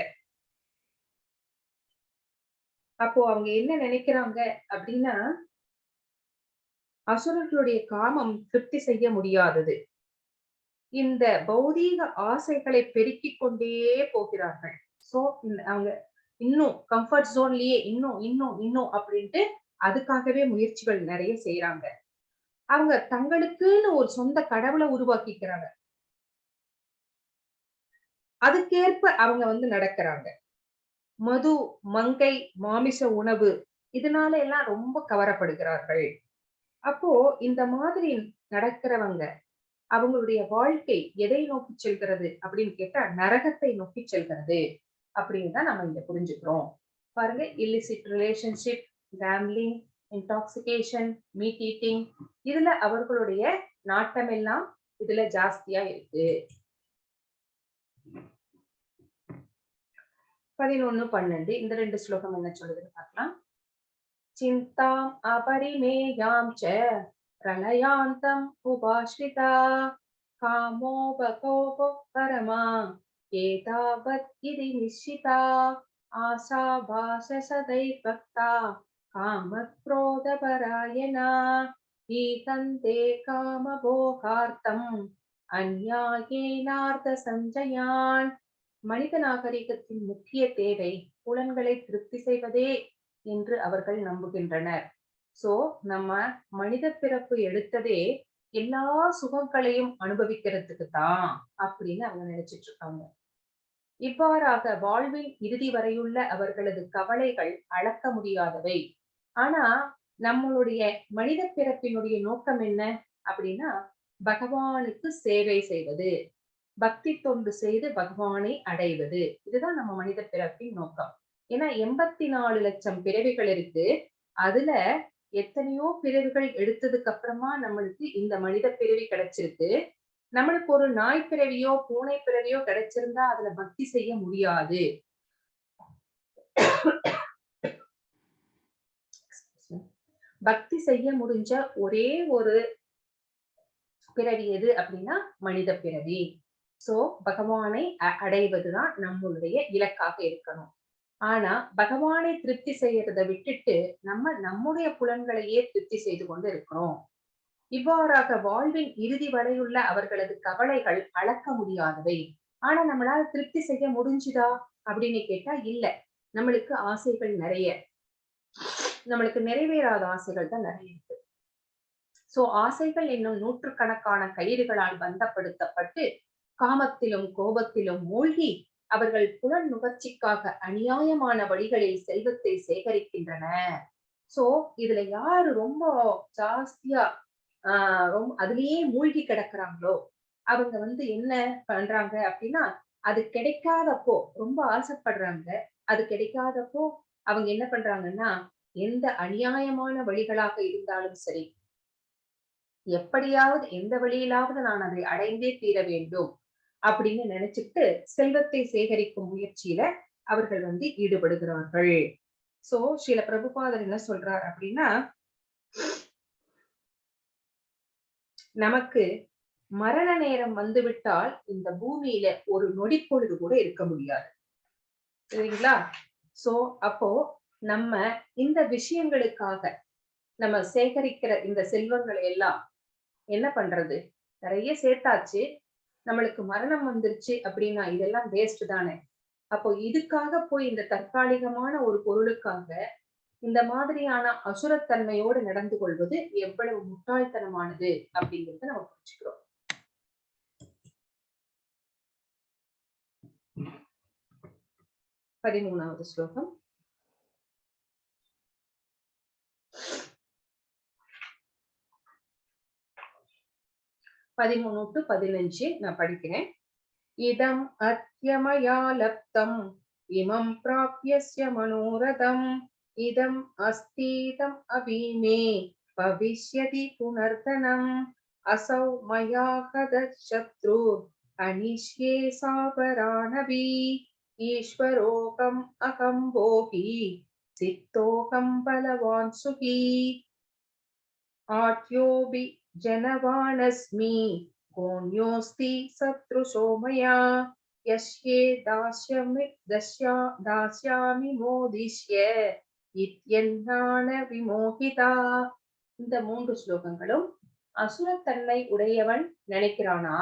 அப்போ அவங்க என்ன நினைக்கிறாங்க அப்படின்னா, அசுரர்களுடைய காமம் திருப்தி செய்ய முடியாதது. இந்த பௌதீக ஆசைகளை பெருக்கிக் கொண்டே போகிறார்கள். சோ அவங்க இன்னும் கம்ஃபர்ட் ஜோன்லயே இன்னும் இன்னும் இன்னும் அப்படின்ட்டு அதுக்காகவே முயற்சிகள் நிறைய செய்யறாங்க. அவங்க தங்களுக்குன்னு ஒரு சொந்த கடவுளை உருவாக்கிக்கிறாங்க. அதுக்கேற்ப அவங்க நடக்கிறாங்க. மது, மங்கை, மாமிச உணவு இதனால எல்லாம் ரொம்ப கவரப்படுகிறார்கள். அப்போ இந்த மாதிரி நடக்கிறவங்க அவங்களுடைய வாழ்க்கை எதை நோக்கி செல்கிறது அப்படின்னு கேட்டா நரகத்தை நோக்கி செல்கிறது அப்படின்னு தான் நம்ம இங்க புரிஞ்சுக்கிறோம். பாருங்க, illicit relationship, gambling, intoxication, meet eating, இதுல அவர்களுடைய நாட்டம் எல்லாம் இதுல ஜாஸ்தியா இருக்கு. 11, 12 இந்த 2 ஸ்லோகம் என்ன சொல்லுதுன்னு பார்க்கலாம். சிந்தாம் அபரிமேயாம் ச பிரளயாந்தம் உபாஸ்ரிதா காமோபகோப பரமா ஏதாவத் இதி நிश्चिता ஆசாபாச சதை பக்தா காமக்ரோத பராயணா ஈதந்தே காமபோகார்த்தம் அந்யாயேனார்த்த சஞ்சயான். மனித நாகரிகத்தின் முக்கிய தேவை புலன்களை திருப்தி செய்வதே என்று அவர்கள் நம்புகின்றனர். சோ நம்ம மனித பிறப்பு எடுத்ததே எல்லா சுகங்களையும் அனுபவிக்கிறதுக்கு தான் அப்படின்னு அவங்க நினைச்சிட்டு இருக்காங்க. இவ்வாறாக வாழ்வின் இறுதி வரையுள்ள அவர்களது கவலைகள் அளக்க முடியாதவை. ஆனா நம்மளுடைய மனித பிறப்பினுடைய நோக்கம் என்ன அப்படின்னா, பகவானுக்கு சேவை செய்வது, பக்தி தொண்டு செய்து பகவானை அடைவது. இதுதான் நம்ம மனித பிறப்பின் நோக்கம். ஏன்னா 84 லட்சம் பிறவிகள் இருக்கு. அதுல எத்தனையோ பிறவிகள் எடுத்ததுக்கு அப்புறமா நம்மளுக்கு இந்த மனித பிறவி கிடைச்சிருக்கு. நம்மளுக்கு ஒரு நாய் பிறவியோ பூனை பிறவியோ கிடைச்சிருந்தா அதுல பக்தி செய்ய முடியாது. பக்தி செய்ய முடிஞ்ச ஒரே ஒரு பிறவி எது அப்படின்னா மனித பிறவி. சோ பகவானை அடைவதுதான் நம்மளுடைய இலக்காக இருக்கணும். ஆனா பகவானை திருப்தி செய்யறதை விட்டுட்டு நம்ம நம்முடைய புலன்களையே திருப்தி செய்து கொண்டு இருக்கிறோம். இவ்வாறாக வாழ்வின் இறுதி வரையுள்ள அவர்களது கவலைகள் அளக்க முடியாதவை. ஆனா நம்மளால திருப்தி செய்ய முடிஞ்சுதா அப்படின்னு கேட்டா இல்ல. நம்மளுக்கு ஆசைகள் நிறைய, நம்மளுக்கு நிறைவேறாத ஆசைகள் தான் நிறைய இருக்கு. சோ ஆசைகள் என்னும் நூற்றுக்கணக்கான கயிறுகளால் பந்தப்படுத்தப்பட்டு காமத்திலும் கோபத்திலும் மூழ்கி அவர்கள் புலன் நுகர்ச்சிக்காக அநியாயமான வழிகளில் செல்வத்தை சேகரிக்கின்றன. சோ இதுல யாரு ரொம்ப ஜாஸ்தியா ரொம்ப அதுலயே மூழ்கி கிடக்குறாங்களோ அவங்க என்ன பண்றாங்க அப்படின்னா, அது கிடைக்காதப்போ ரொம்ப ஆசைப்படுறாங்க. அது கிடைக்காதப்போ அவங்க என்ன பண்றாங்கன்னா, எந்த அநியாயமான வழிகளாக இருந்தாலும் சரி, எப்படியாவது எந்த வழியிலாவது நான் அதை அடைந்தே தீர வேண்டும் அப்படின்னு நினைச்சிட்டு செல்வத்தை சேகரிக்கும் முயற்சியில அவர்கள் ஈடுபடுகிறார்கள். சோ ஸ்ரீல பிரபுபாதர் என்ன சொல்றார் அப்படின்னா, நமக்கு மரண நேரம் வந்துவிட்டால் இந்த பூமியில ஒரு நொடி பொழுது கூட இருக்க முடியாது. சரிங்களா? சோ அப்போ நம்ம இந்த விஷயங்களுக்காக நம்ம சேகரிக்கிற இந்த செல்வங்களை எல்லாம் என்ன பண்றது? நிறைய சேர்த்தாச்சு, நம்மளுக்கு மரணம் வந்துருச்சு அப்படின்னா இதெல்லாம் வேஸ்ட் தானே. அப்போ இதுக்காக போய் இந்த தற்காலிகமான ஒரு பொருளுக்காக இந்த மாதிரியான அசுரத்தன்மையோடு நடந்து கொள்வது எவ்வளவு முட்டாள்தனமானது அப்படிங்கறத நம்ம புரிஞ்சுக்கிறோம். பதிமூணாவது ஸ்லோகம். பதிமூணு டு 15 நான் படிக்கிறேன். இதம் அத்யமயா லப்தம் இமம் பிராப்யஸ்ய மனோரதம் இதம் அஸ்தீதம் அபீமே பவிஷ்யதி புனர்தனம் असौ मया कदशत्रु अनिष्ये सापरानपि ईश्वरोऽहम् अहं भोगी सिद्धोऽहं बलवान् सुखी आट्योऽपि जनवानस्मि कोऽन्योऽस्ति सदृशो मया यस्ये दास्यामि मोदिष्य इत्यन्नान विमोहिता. இந்த 3 ஸ்லோகங்களும் அசுரத்தன்மை உடையவன் நினைக்கிறானா,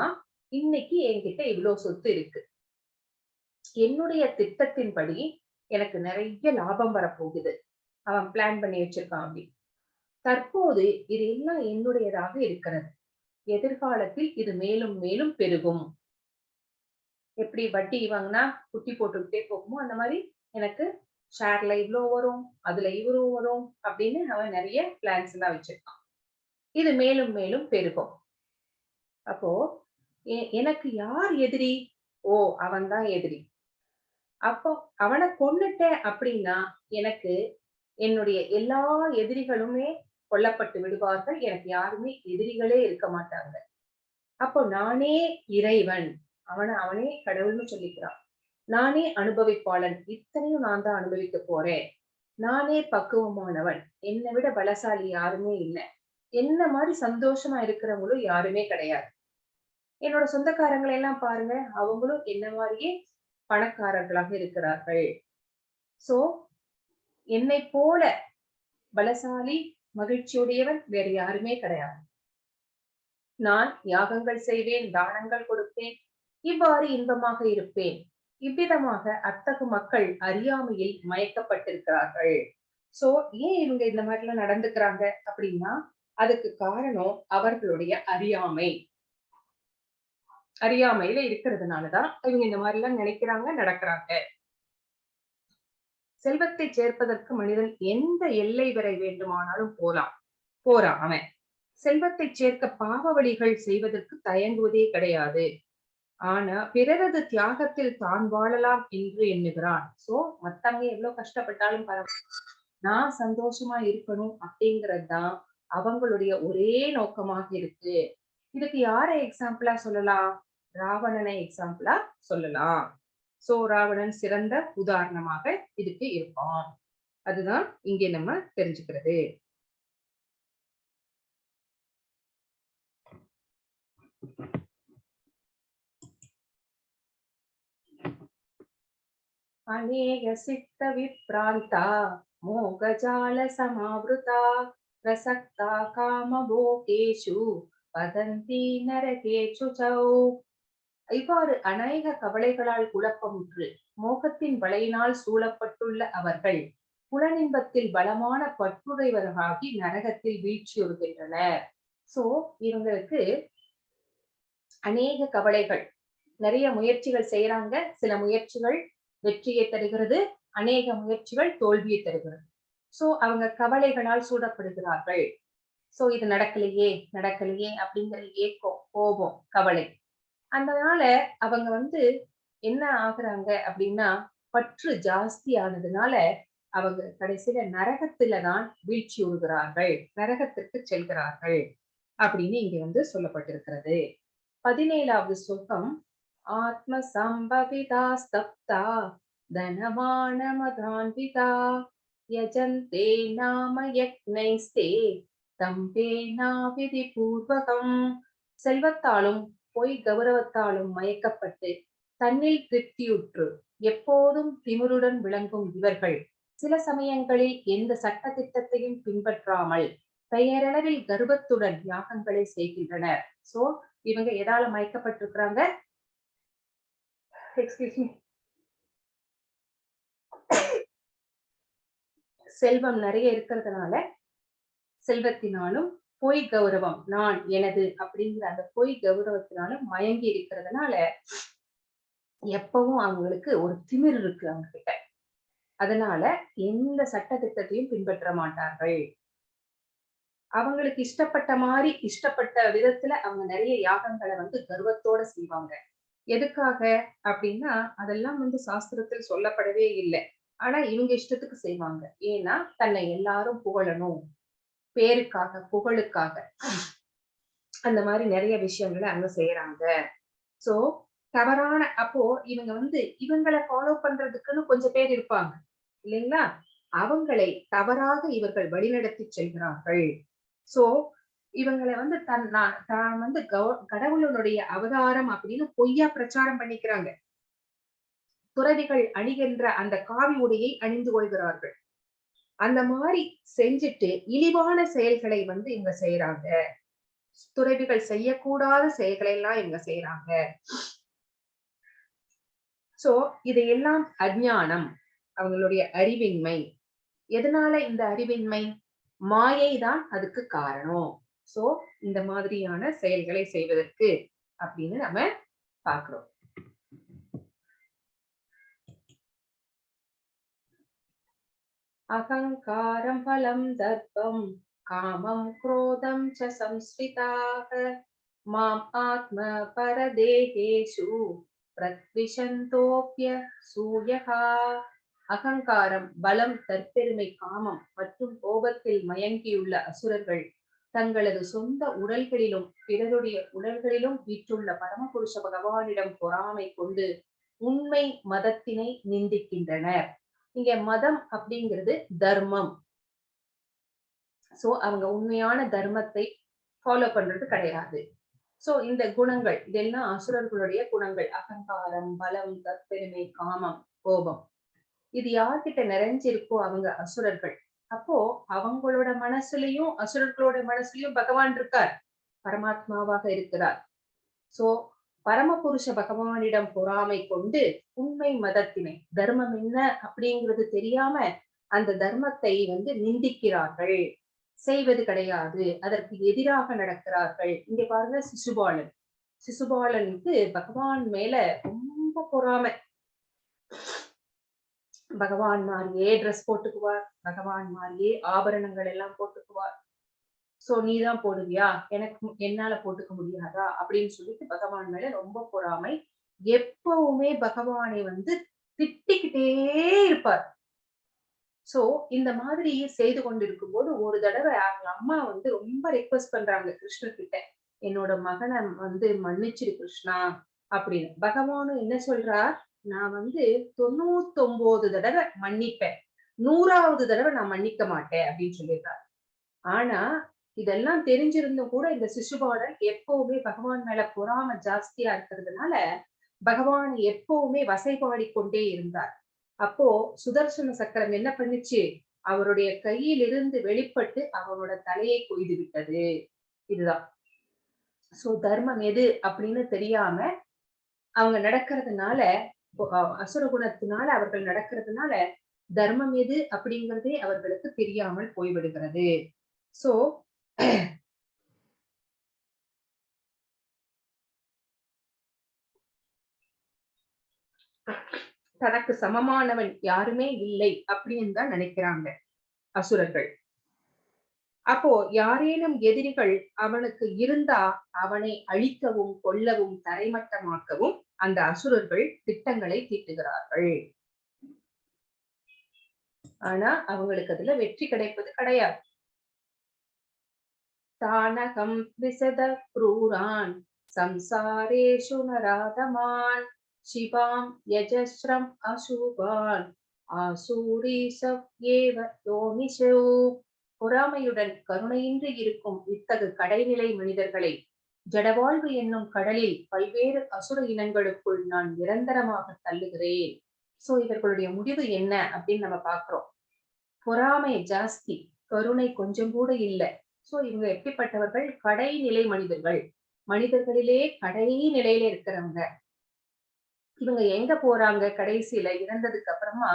இன்னைக்கு என்கிட்ட இவ்வளவு சொத்து இருக்கு, என்னுடைய திட்டத்தின்படி எனக்கு நிறைய லாபம் வரப்போகுது, அவன் பிளான் பண்ணி வச்சிருக்கான் அப்படி. தற்போது இது எல்லாம் என்னுடையதாக இருக்கிறது, எதிர்காலத்தில் இது மேலும் மேலும் பெருகும். எப்படி வட்டி வாங்கினா குட்டி போட்டுக்கிட்டே போகுமோ அந்த மாதிரி எனக்கு ஷேர்ல இவ்வளோ வரும், அதுல இவ்வளோ வரும் அப்படின்னு அவன் நிறைய பிளான்ஸ் எல்லாம் வச்சிருக்கான். இது மேலும் மேலும் பெருகும். அப்போ எனக்கு யார் எதிரி? ஓ, அவன் தான் எதிரி. அப்போ அவனை கொன்னுட்டேன் அப்படின்னா எனக்கு என்னுடைய எல்லா எதிரிகளுமே கொல்லப்பட்டு விடுவார்கள், எனக்கு யாருமே எதிரிகளே இருக்க மாட்டாங்க. அப்போ நானே இறைவன், அவனே கடவுள்னு சொல்லிக்கிறான். நானே அனுபவிப்பாளன், இத்தனையும் நான் தான் அனுபவிக்க போறேன். நானே பக்குவமானவன், என்னை விட பலசாலி யாருமே இல்லை, என்ன மாதிரி சந்தோஷமா இருக்கிறவங்களும் யாருமே கிடையாது. என்னோட சொந்தக்காரங்களை எல்லாம் பாருங்க, அவங்களும் என்ன மாதிரியே பணக்காரர்களாக இருக்கிறார்கள். சோ என்னை போல பலசாலி மகிழ்ச்சியுடையவன் வேறு யாருமே கிடையாது. நான் யாகங்கள் செய்வேன், தானங்கள் கொடுப்பேன், இவ்வாறு இன்பமாக இருப்பேன். இவ்விதமாக அத்தகு மக்கள் அறியாமையில் மயக்கப்பட்டிருக்கிறார்கள். சோ ஏன் இவங்க இந்த மாதிரி எல்லாம் நடந்துக்கிறாங்க அப்படின்னா, அதுக்கு காரணம் அவர்களுடைய அறியாமையில இருக்கிறதுனாலதான் இவங்க இந்த மாதிரி எல்லாம் நினைக்கிறாங்க, நடக்கிறாங்க. செல்வத்தை சேர்ப்பதற்கு மனிதன் எந்த எல்லை வரை வேண்டுமானாலும் போறான் அவன். செல்வத்தை சேர்க்க பாவ வழிகள் செய்வதற்கு தயங்குவதே கிடையாது. ஆனா பிறரது தியாகத்தில் தான் வாழலாம் என்று எண்ணுகிறான். சோ மத்தவங்க எவ்வளவு கஷ்டப்பட்டாலும் பரவாயில்ல, நான் சந்தோஷமா இருக்கணும் அப்படிங்கறதுதான் அவங்களுடைய ஒரே நோக்கமாக இருக்கு. இதுக்கு யார எக்ஸாம்பிளா சொல்லலாம்? ராவணனை எக்ஸாம்பிளா சொல்லலாம். சோ ராவணன் சிறந்த உதாரணமாக இதுக்கு இருப்பான். அதுதான் இங்கே நம்ம தெரிஞ்சுக்கிறது. अनेक सिक्त विप्रांता मोगजाल समावृता प्रसक्ता कामभोगेषु वदन्ति नरकेषु च. இவ்வாறு அநேக கவலைகளால் குழப்பமுற்று மோகத்தின் வலையினால் சூழப்பட்டுள்ள அவர்கள் புலனின்பத்தில் பலமான பற்றுடையவர்களாகி நரகத்தில் வீழ்ச்சியுறுகின்றனர். சோ இவங்களுக்கு அநேக கவலைகள், நிறைய முயற்சிகள் செய்யறாங்க, சில முயற்சிகள் வெற்றியை தருகிறது, அநேக முயற்சிகள் தோல்வியை தருகிறது. சோ அவங்க கவலைகளால் சூழப்படுகிறார்கள். சோ இது நடக்கலையே அப்படிங்கிற ஏக்கம், கோபம், கவலை. அதனால அவங்க என்ன ஆகுறாங்க அப்படின்னா, பற்று ஜாஸ்தி ஆனதுனால அவங்க கடைசியில நரகத்துலதான் வீழ்ச்சி உறுகிறார்கள், நரகத்திற்கு செல்கிறார்கள் அப்படின்னு இங்க சொல்லப்பட்டிருக்கிறது. 17வது ஸ்லோகம். ஆத்ம சம்பவிதா ஸ்தப்தா தனமான மதான்விதா யஜந்தே நாம யக்னைஸ்தே தம்பேனா விதி பூர்வகம். செல்வத்தாலும் பொய் கௌரவத்தாலும் மயக்கப்பட்டு தன்னில் திருப்தியுற்று எப்போதும் திமிருடன் விளங்கும் இவர்கள் சில சமயங்களில் எந்த சட்ட திட்டத்தையும் பின்பற்றாமல் பெயரளவில் கர்வத்துடன் யாகங்களை செய்கின்றனர். சோ இவங்க எதால மயக்கப்பட்டிருக்கிறாங்க? செல்வம் நிறைய இருக்கிறதுனால, செல்வத்தினாலும் பொய் கௌரவம், நான் எனது அப்படிங்கிற அந்த பொய் கௌரவத்தினால மயங்கி இருக்கிறதுனால எப்பவும் அவங்களுக்கு ஒரு திமிர் இருக்கு அவங்க கிட்ட. அதனால எந்த சட்ட திட்டத்தையும் பின்பற்ற மாட்டார்கள். அவங்களுக்கு இஷ்டப்பட்ட மாதிரி, இஷ்டப்பட்ட விதத்துல அவங்க நிறைய யாகங்களை கர்வத்தோட செய்வாங்க. எதுக்காக அப்படின்னா, அதெல்லாம் சாஸ்திரத்தில் சொல்லப்படவே இல்லை. ஆனா இவங்க இஷ்டத்துக்கு செய்வாங்க. ஏன்னா தன்னை எல்லாரும் புகழணும், பேருக்காக, புகழுக்காக அந்த மாதிரி நிறைய விஷயங்களை அங்க செய்யறாங்க. சோ தவறான அப்போ இவங்க வந்து இவங்கள ஃபாலோ பண்றதுக்குன்னு கொஞ்சம் பேர் இருப்பாங்க இல்லைங்களா? அவங்களை தவறாக இவர்கள் வழிநடத்தி செல்கிறார்கள். சோ இவங்களை வந்து தான் வந்து கடவுளுடைய அவதாரம் அப்படின்னு பொய்யா பிரச்சாரம் பண்ணிக்கிறாங்க. துறவிகள் அணிகின்ற அந்த காவி உடையை அணிந்து கொள்கிறார்கள். அந்த மாதிரி செஞ்சுட்டு இழிவான செயல்களை வந்து இவங்க செய்யறாங்க. துறவிகள் செய்யக்கூடாத செயல்களை எல்லாம் இவங்க செய்யறாங்க. சோ இதையெல்லாம் அஞ்ஞானம், அவங்களுடைய அறிவின்மை. எதனால இந்த அறிவின்மை? மாயை தான் அதுக்கு காரணம். சோ இந்த மாதிரியான செயல்களை செய்வதற்கு அப்படின்னு நம்ம பார்க்கிறோம். அகங்காரம் பலம் தர்ப்பம் காமம் குரோதம் ச சம்ஸ்ரிதாக மாம் ஆத்ம பரதேகேஷு பிரத்விஷந்தோப்ய சூயகா. அகங்காரம், பலம், தற்பெருமை, காமம் மற்றும் கோபத்தில் மயங்கியுள்ள அசுரர்கள் தங்களது சொந்த உடல்களிலும் பிறருடைய உடல்களிலும் வீற்றுள்ள பரமபுருஷ பகவானிடம் பொறாமை கொண்டு உண்மை மதத்தினை நிந்திக்கின்றனர். இங்க மதம் அப்படிங்கிறது தர்மம். சோ அவங்க உண்மையான தர்மத்தை ஃபாலோ பண்றது கிடையாது. சோ இந்த குணங்கள் இதெல்லாம் அசுரர்களுடைய குணங்கள். அகங்காரம், பலம், தற்பெருமை, காமம், கோபம். இது யார்கிட்ட நிறைஞ்சிருக்கோ அவங்க அசுரர்கள். அப்போ அவங்களோட மனசுலயும் அசுரர்களோட மனசுலயும் பகவான் இருக்கார், பரமாத்மாவாக இருக்கிறார். சோ பரமபுருஷ பகவானிடம் பொறாமை கொண்டு உண்மை மதத்தினை, தர்மம் என்ன அப்படிங்கிறது தெரியாம அந்த தர்மத்தை வந்து நிந்திக்கிறார்கள், செய்வது கிடையாது, அதற்கு எதிராக நடக்கிறார்கள். இங்க பாருங்க சிசுபாலன். சிசுபாலனுக்கு பகவான் மேல ரொம்ப பொறாமை. பகவான் மாதிரியே ட்ரெஸ் போட்டுக்குவார், பகவான் மாதிரியே ஆபரணங்கள் எல்லாம் போட்டுக்குவார். சோ நீதான் போடுவியா, எனக்கு என்னால போட்டுக்க முடியாதா அப்படின்னு சொல்லிட்டு பகவான் மேல ரொம்ப பொறாமை. எப்பவுமே பகவானை வந்து திட்டிக்கிட்டே இருப்பார். சோ இந்த மாதிரி செய்து கொண்டிருக்கும் போது ஒரு தடவை அவங்க அம்மா வந்து ரொம்ப ரெக்வஸ்ட் பண்றாங்க கிருஷ்ணர் கிட்ட, என்னோட மகனை வந்து மன்னிச்சிரு கிருஷ்ணா அப்படின்னு. பகவானும் என்ன சொல்றார், நான் வந்து 99 தடவை மன்னிப்பேன், 100வது தடவை நான் மன்னிக்க மாட்டேன் அப்படின்னு சொல்லிடுறார். ஆனா இதெல்லாம் தெரிஞ்சிருந்தும் கூட இந்த சிசுபாலன் எப்பவுமே பகவான் மேல பொறாம ஜாஸ்தியா இருக்கிறதுனால பகவானை எப்பவுமே வசைபாடி கொண்டே இருந்தார். அப்போ சுதர்சன சக்கரம் என்ன பண்ணுச்சு, அவருடைய கையிலிருந்து வெளிப்பட்டு அவரோட தலையை கொய்து விட்டது. இதுதான். சோ தர்மம் எது அப்படின்னு தெரியாம அவங்க நடக்கிறதுனால, அசுர குணத்தினால அவர்கள் நடக்கிறதுனால தர்மம் எது அப்படிங்கிறதே அவர்களுக்கு தெரியாமல் போய்விடுகிறது. சோ தனக்கு சமமானவன் யாருமே இல்லை அப்படின்னு தான் நினைக்கிறாங்க அசுரர்கள். அப்போ யாரேனும் எதிரிகள் அவனுக்கு இருந்தா அவனை அழிக்கவும் கொல்லவும் தரைமட்டமாக்கவும் அந்த அசுரர்கள் திட்டங்களை தீட்டுகிறார்கள். ஆனா அவங்களுக்கு அதுல வெற்றி கிடைப்பது கிடையாது. தானகம் விசத க்ரூரான் சம்சாரேஷு நராதமான் சிவாம் யஜஸ்ரம் அசுபான் ஆசூரீசவ் ஏவ யோனிஷோ. பொறாமையுடன் கருணையின்றி இருக்கும் இத்தகு கடைநிலை மனிதர்களை ஜடவாழ்வு என்னும் கடலில் பல்வேறு அசுர இனங்களுக்குள் நான் நிரந்தரமாக தள்ளுகிறேன். சோ இவர்களுடைய முடிவு என்ன அப்படின்னு நம்ம பாக்குறோம். பொறாமை ஜாஸ்தி, கருணை கொஞ்சம் கூட இல்லை. சோ இவங்க எப்படிப்பட்டவர்கள், கடைநிலை மனிதர்கள், மனிதர்களிலே கடைநிலையில இருக்கிறவங்க. இவங்க எங்க போறாங்க கடைசியில இறந்ததுக்கு அப்புறமா,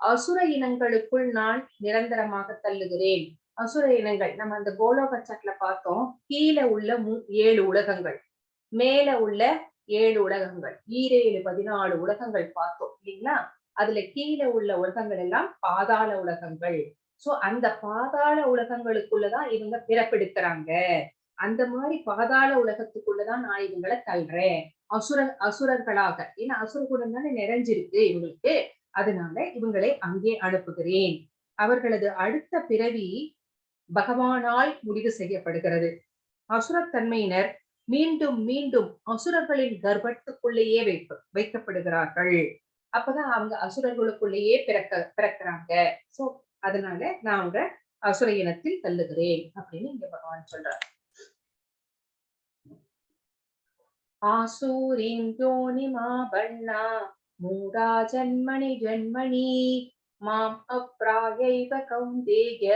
அசுர இனங்களுக்குள் நான் நிரந்தரமாக தள்ளுகிறேன். அசுர இனங்கள் நம்ம அந்த கோலோக சாட்ல பார்த்தோம். கீழே உள்ள 7 உலகங்கள், மேல உள்ள 7 உலகங்கள், 14 உலகங்கள் பார்த்தோம் இல்லைங்களா? அதுல கீழே உள்ள உலகங்கள் எல்லாம் பாதாள உலகங்கள். சோ அந்த பாதாள உலகங்களுக்குள்ளதான் இவங்க பிறப்பெடுக்கிறாங்க. அந்த மாதிரி பாதாள உலகத்துக்குள்ளதான் நான் இவங்களை தள்ளுறேன். அசுரர்களாக. ஏன்னா அசுர குணம் தானே நிறைஞ்சிருக்கு இவங்களுக்கு. அதனால இவங்களை அங்கே அனுப்புகிறேன். அவர்களது அடுத்த பிறவி பகவானால் முடிவு செய்யப்படுகிறது. அசுரத்தன்மையினர் மீண்டும் மீண்டும் அசுரர்களின் கர்ப்பத்துக்குள்ளேயே வைக்கப்படுகிறார்கள். அப்பதான் அவங்க அசுரர்களுக்குள்ளேயே பிறக்கிறாங்க. சோ அதனால நான் அவங்க அசுர இனத்தில் தள்ளுகிறேன் அப்படின்னு இங்க பகவான் சொல்றார். ஆசூரிம் யோனிமா பண்ணா மூடா ஜன்மணி ஜன்மணி மாம் அப்ராயைவ கௌந்தேய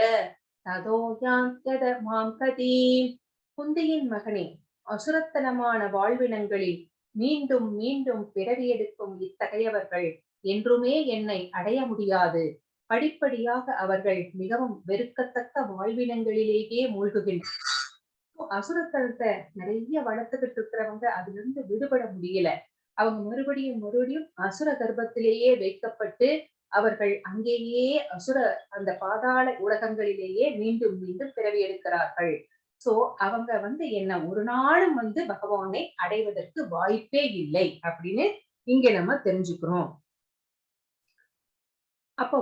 ததோ யாந்தத மாம் கதீம். குந்தியின் மகனே, அசுரத்தனமான வாழ்வினங்களில் மீண்டும் மீண்டும் பிறவி எடுக்கும் இத்தகையவர்கள் என்றுமே என்னை அடைய முடியாது. படிப்படியாக அவர்கள் மிகவும் வெறுக்கத்தக்க வாழ்வினங்களிலேயே மூழ்குகின்றனர். அசுரத்தனத்தை நிறைய வளர்த்துக்கிட்டு இருக்கிறவங்க அதுல இருந்து விடுபட முடியல. அவங்க மறுபடியும் அசுர கர்ப்பத்திலேயே வைக்கப்பட்டு அவர்கள் அங்கேயே அந்த பாதாள உலகங்களிலேயே மீண்டும் மீண்டும் பிறவி எடுக்கிறார்கள். சோ அவங்க என்ன ஒரு நாளும் பகவானை அடைவதற்கு வாய்ப்பே இல்லை அப்படின்னு இங்க நம்ம தெரிஞ்சுக்கிறோம். அப்போ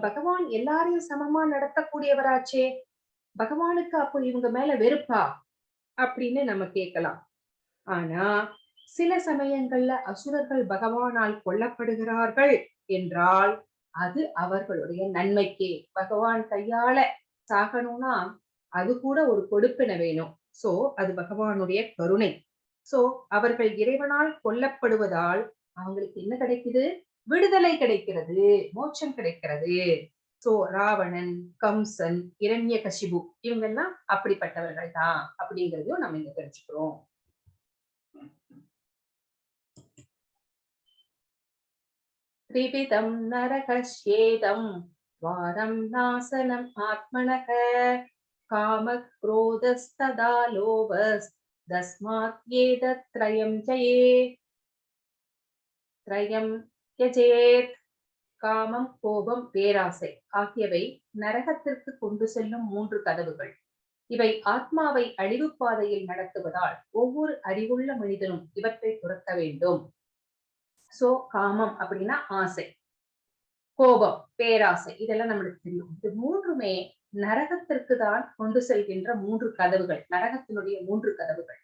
பகவான் எல்லாரையும் சமமா நடத்தக்கூடியவராச்சே, பகவானுக்கு அப்போ இவங்க மேல வெறுப்பா அப்படின்னு நம்ம கேட்கலாம். ஆனா சில சமயங்கள்ல அசுரர்கள் பகவானால் கொல்லப்படுகிறார்கள் என்றால் அது அவர்களுடைய நன்மைக்கே. பகவான் கையால சாகணும்னா அது கூட ஒரு கொடுப்பினை வேணும். சோ அது பகவானுடைய கருணை. சோ அவர்கள் இறைவனால் கொல்லப்படுவதால் அவங்களுக்கு என்ன கிடைக்குது? விடுதலை கிடைக்கிறது, மோட்சம் கிடைக்கிறது. சோ ராவணன், கம்சன், இரண்யகசிபு இவங்க எல்லாம் அப்படிப்பட்டவர்கள் தான் அப்படிங்கிறதையும் நம்ம இங்க தெரிஞ்சுக்கிறோம். திரிவிதம் நரகஸ்யேதம் வாரம் நாசனம் ஆத்மனக காமக்ரோதஸ்ததா லோபஸ் தஸ்மாத் ஏதத் த்ரயம் ஜயேத். த்ரயம் யஜேத். காமம், கோபம், பேராசை ஆகியவை நரகத்திற்கு கொண்டு செல்லும் 3 கதவுகள். இவை ஆத்மாவை அழிவு பாதையில் நடத்துவதால் ஒவ்வொரு அறிவுள்ள மனிதனும் இவற்றை துறக்க வேண்டும். சோ காமம் அப்படின்னா ஆசை, கோபம், பேராசை இதெல்லாம் நம்மளுக்கு தெரியும். இது 3மே நரகத்திற்கு தான் கொண்டு செல்கின்ற 3 கதவுகள், நரகத்தினுடைய 3 கதவுகள்.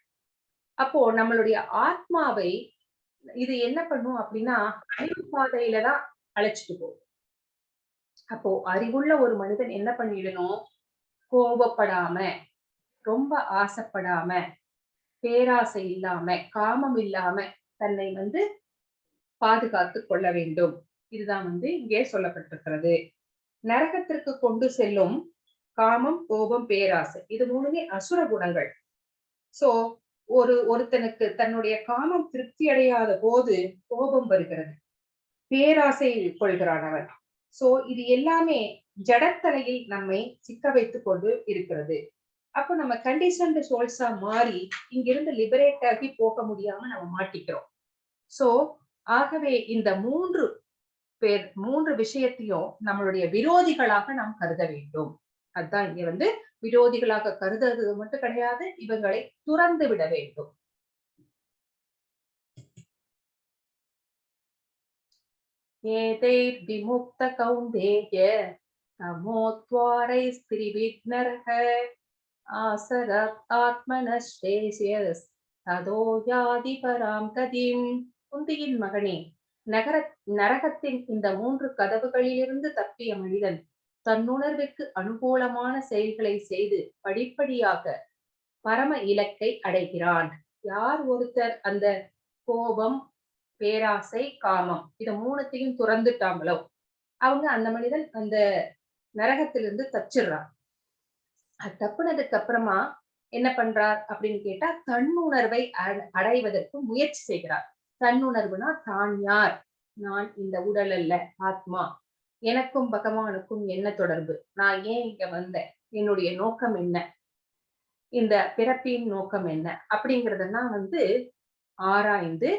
அப்போ நம்மளுடைய ஆத்மாவை இது என்ன பண்ணும் அப்படின்னா அழிவு பாதையில தான் அழைச்சிட்டு போகும். அப்போ அறிவுள்ள ஒரு மனிதன் என்ன பண்ணிடணும்? கோபப்படாம, ரொம்ப ஆசைப்படாம, பேராசை இல்லாம, காமம் இல்லாம தன்னை பாதுகாத்து கொள்ள வேண்டும். இதுதான் இங்கே சொல்லப்பட்டிருக்கிறது. நரகத்திற்கு கொண்டு செல்லும் காமம், கோபம், பேராசை இது 3மே அசுர குணங்கள். சோ ஒருத்தனுக்கு தன்னுடைய காமம் திருப்தி அடையாத போது கோபம் வருகிறது, பேராசை கொள்கிறான் அவன். சோ இது எல்லாமே ஜடத்தலையில் நம்மை சிக்க வைத்துக் கொண்டு இருக்கிறது. அப்போ நம்ம கண்டிஷன்டு சோல்ஸா மாறி இங்கிருந்து லிபரேட் ஆகி போக முடியாம நம்ம மாட்டிக்கிறோம். சோ ஆகவே இந்த 3 விஷயத்தையும் நம்மளுடைய விரோதிகளாக நாம் கருத வேண்டும். அதுதான் இங்க விரோதிகளாக கருதுறது மட்டும் கிடையாது, இவங்களை துறந்து விட வேண்டும். ஏதைர் விமுக்த கௌந்தேய நமோத்வாரைஸ்திரிவிக்னரஹ ஆசரத் ஆத்மனஸ்ரேஸ்யஸ் ததோ யாதி பராம் கதிம். குந்தியின் மகனே, நரகத்தின் இந்த 3 கதவுகளிலிருந்து தப்பிய மனிதன் தன்னுணர்வுக்கு அனுகூலமான செயல்களை செய்து படிப்படியாக பரம இலக்கை அடைகிறான். யார் ஒருத்தர் அந்த கோபம், பேராசை, காமம் இத 3த்தையும் துறந்துட்டாங்களோ அவங்க அந்த மனிதன் அந்த நரகத்திலிருந்து தப்பிச்சிடுறான். தப்புனதுக்கு அப்புறமா என்ன பண்றார் அப்படின்னு கேட்டா தன்னுணர்வை அடைவதற்கு முயற்சி செய்கிறார். தன்னுணர்வுனா தான் யார்? நான் இந்த உடல் அல்ல, ஆத்மா. எனக்கும் பகவானுக்கும் என்ன தொடர்பு? நான் ஏன் இங்க வந்தேன்? என்னுடைய நோக்கம் என்ன? இந்த பிறப்பின் நோக்கம் என்ன? அப்படிங்கறதெல்லாம் ஆராய்ந்து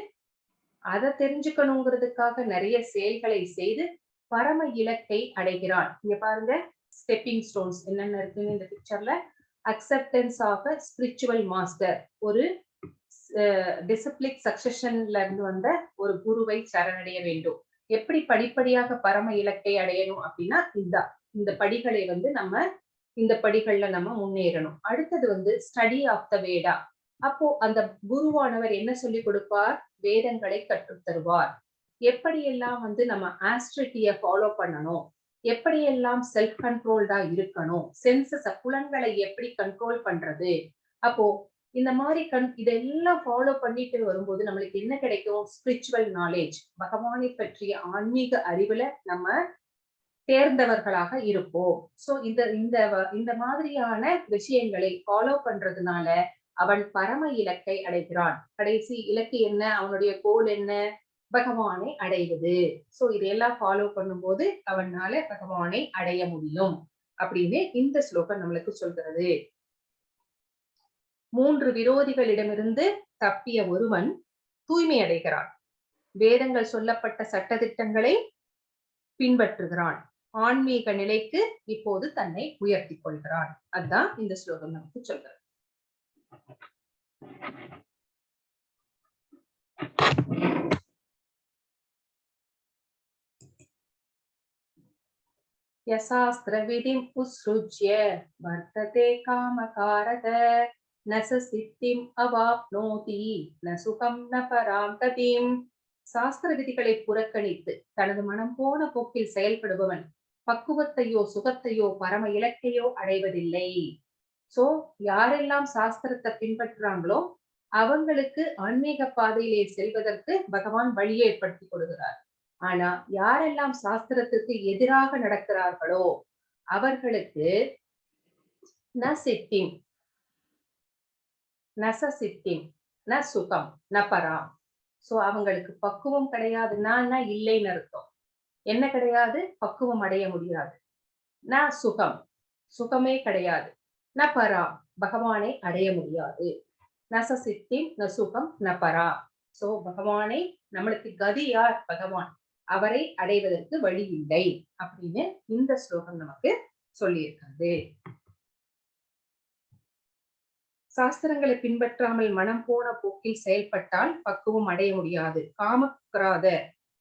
அதை தெரிஞ்சுக்கணுங்கிறதுக்காக நிறைய செயல்களை செய்து பரம இலக்கை அடைகிறான். இங்க பாருங்க ஸ்டெப்பிங் ஸ்டோன்ஸ் என்னென்ன இருக்குன்னு இந்த பிக்சர்ல. Acceptance of a spiritual master, ஒரு டிசிப்ளிக் சக்சஷன்ல இருந்து வந்த ஒரு குருவை சரணடைய வேண்டும். எப்படி படிப்படியாக பரம இலக்கை அடையணும் அப்படின்னா இந்த படிகளை நம்ம இந்த படிகள்ல நம்ம முன்னேறணும். அடுத்தது ஸ்டடி ஆஃப் த வேடா. அப்போ அந்த குருவானவர் என்ன சொல்லி கொடுப்பார்? வேதங்களை கற்றுத் தருவார். எப்படியெல்லாம் நம்ம ஆஸ்ட்ரிட்டிய ஃபாலோ பண்ணணும், எப்படியெல்லாம் செல்ஃப் கண்ட்ரோல்டா இருக்கணும், சென்சஸ் புலன்களை எப்படி கண்ட்ரோல் பண்றது. அப்போ இந்த மாதிரி இதெல்லாம் ஃபாலோ பண்ணிட்டு வரும்போது நம்மளுக்கு என்ன கிடைக்கும்? ஸ்பிரிச்சுவல் நாலேஜ், பகவானை பற்றிய ஆன்மீக அறிவுல நம்ம தேர்ந்தவர்களாக இருப்போம். சோ இந்த இந்த இந்த மாதிரியான விஷயங்களை ஃபாலோ பண்றதுனால அவன் பரம இலக்கை அடைகிறான். கடைசி இலக்கு என்ன? அவனுடைய கோல் என்ன? பகவானை அடைவது. சோ இதையெல்லாம் ஃபாலோ பண்ணும்போது அவனால பகவானை அடைய முடியும் அப்படின்னு இந்த ஸ்லோகம் நம்மளுக்கு சொல்கிறது. 3 விரோதிகளிடமிருந்து தப்பிய ஒருவன் தூய்மை அடைகிறான். வேதங்கள் சொல்லப்பட்ட சட்டதிட்டங்களை பின்பற்றுகிறான். ஆன்மீக நிலைக்கு இப்போது தன்னை உயர்த்திக் கொள்கிறான். அதுதான் இந்த ஸ்லோகம் நமக்கு சொல்றது. யசாஸ்திர விதிம் உஸ்ருஜ்ய வர்த்ததே காமகாரக ந ச சித்திம் அவாப்னோதி ந சுகம் ந பராம் கதிம். சாஸ்திர விதிகளை புறக்கணித்து தனது மனம் போன போக்கில் செயல்படுபவன் பக்குவத்தையோ சுகத்தையோ பரம இலக்கையோ அடைவதில்லை. சோ யாரெல்லாம் சாஸ்திரத்தை பின்பற்றுறாங்களோ அவங்களுக்கு ஆன்மீக பாதையிலே செல்வதற்கு பகவான் வழியை ஏற்படுத்தி கொடுக்கிறார். ஆனா யாரெல்லாம் சாஸ்திரத்திற்கு எதிராக நடக்கிறார்களோ அவர்களுக்கு ந சித்திம் ந ச சித்திம் ந சுகம் ந பராம். சோ அவங்களுக்கு பக்குவம் கிடையாதுன்னா இல்லைன்னு அர்த்தம். என்ன கிடையாது? பக்குவம் அடைய முடியாது. ந சுகம், சுகமே கிடையாது. ந பரா, பகவானை அடைய முடியாது. ந ச சித்திம் ந சுகம் ந பரா. சோ பகவானை, நம்மளுக்கு கதி யார்? பகவான். அவரை அடைவதற்கு வழி இல்லை அப்படின்னு இந்த ஸ்லோகம் நமக்கு சொல்லியிருக்கிறது. சாஸ்திரங்களை பின்பற்றாமல் மனம் போன போக்கில் செயல்பட்டால் பக்குவம் அடைய முடியாது. காமக்ராத,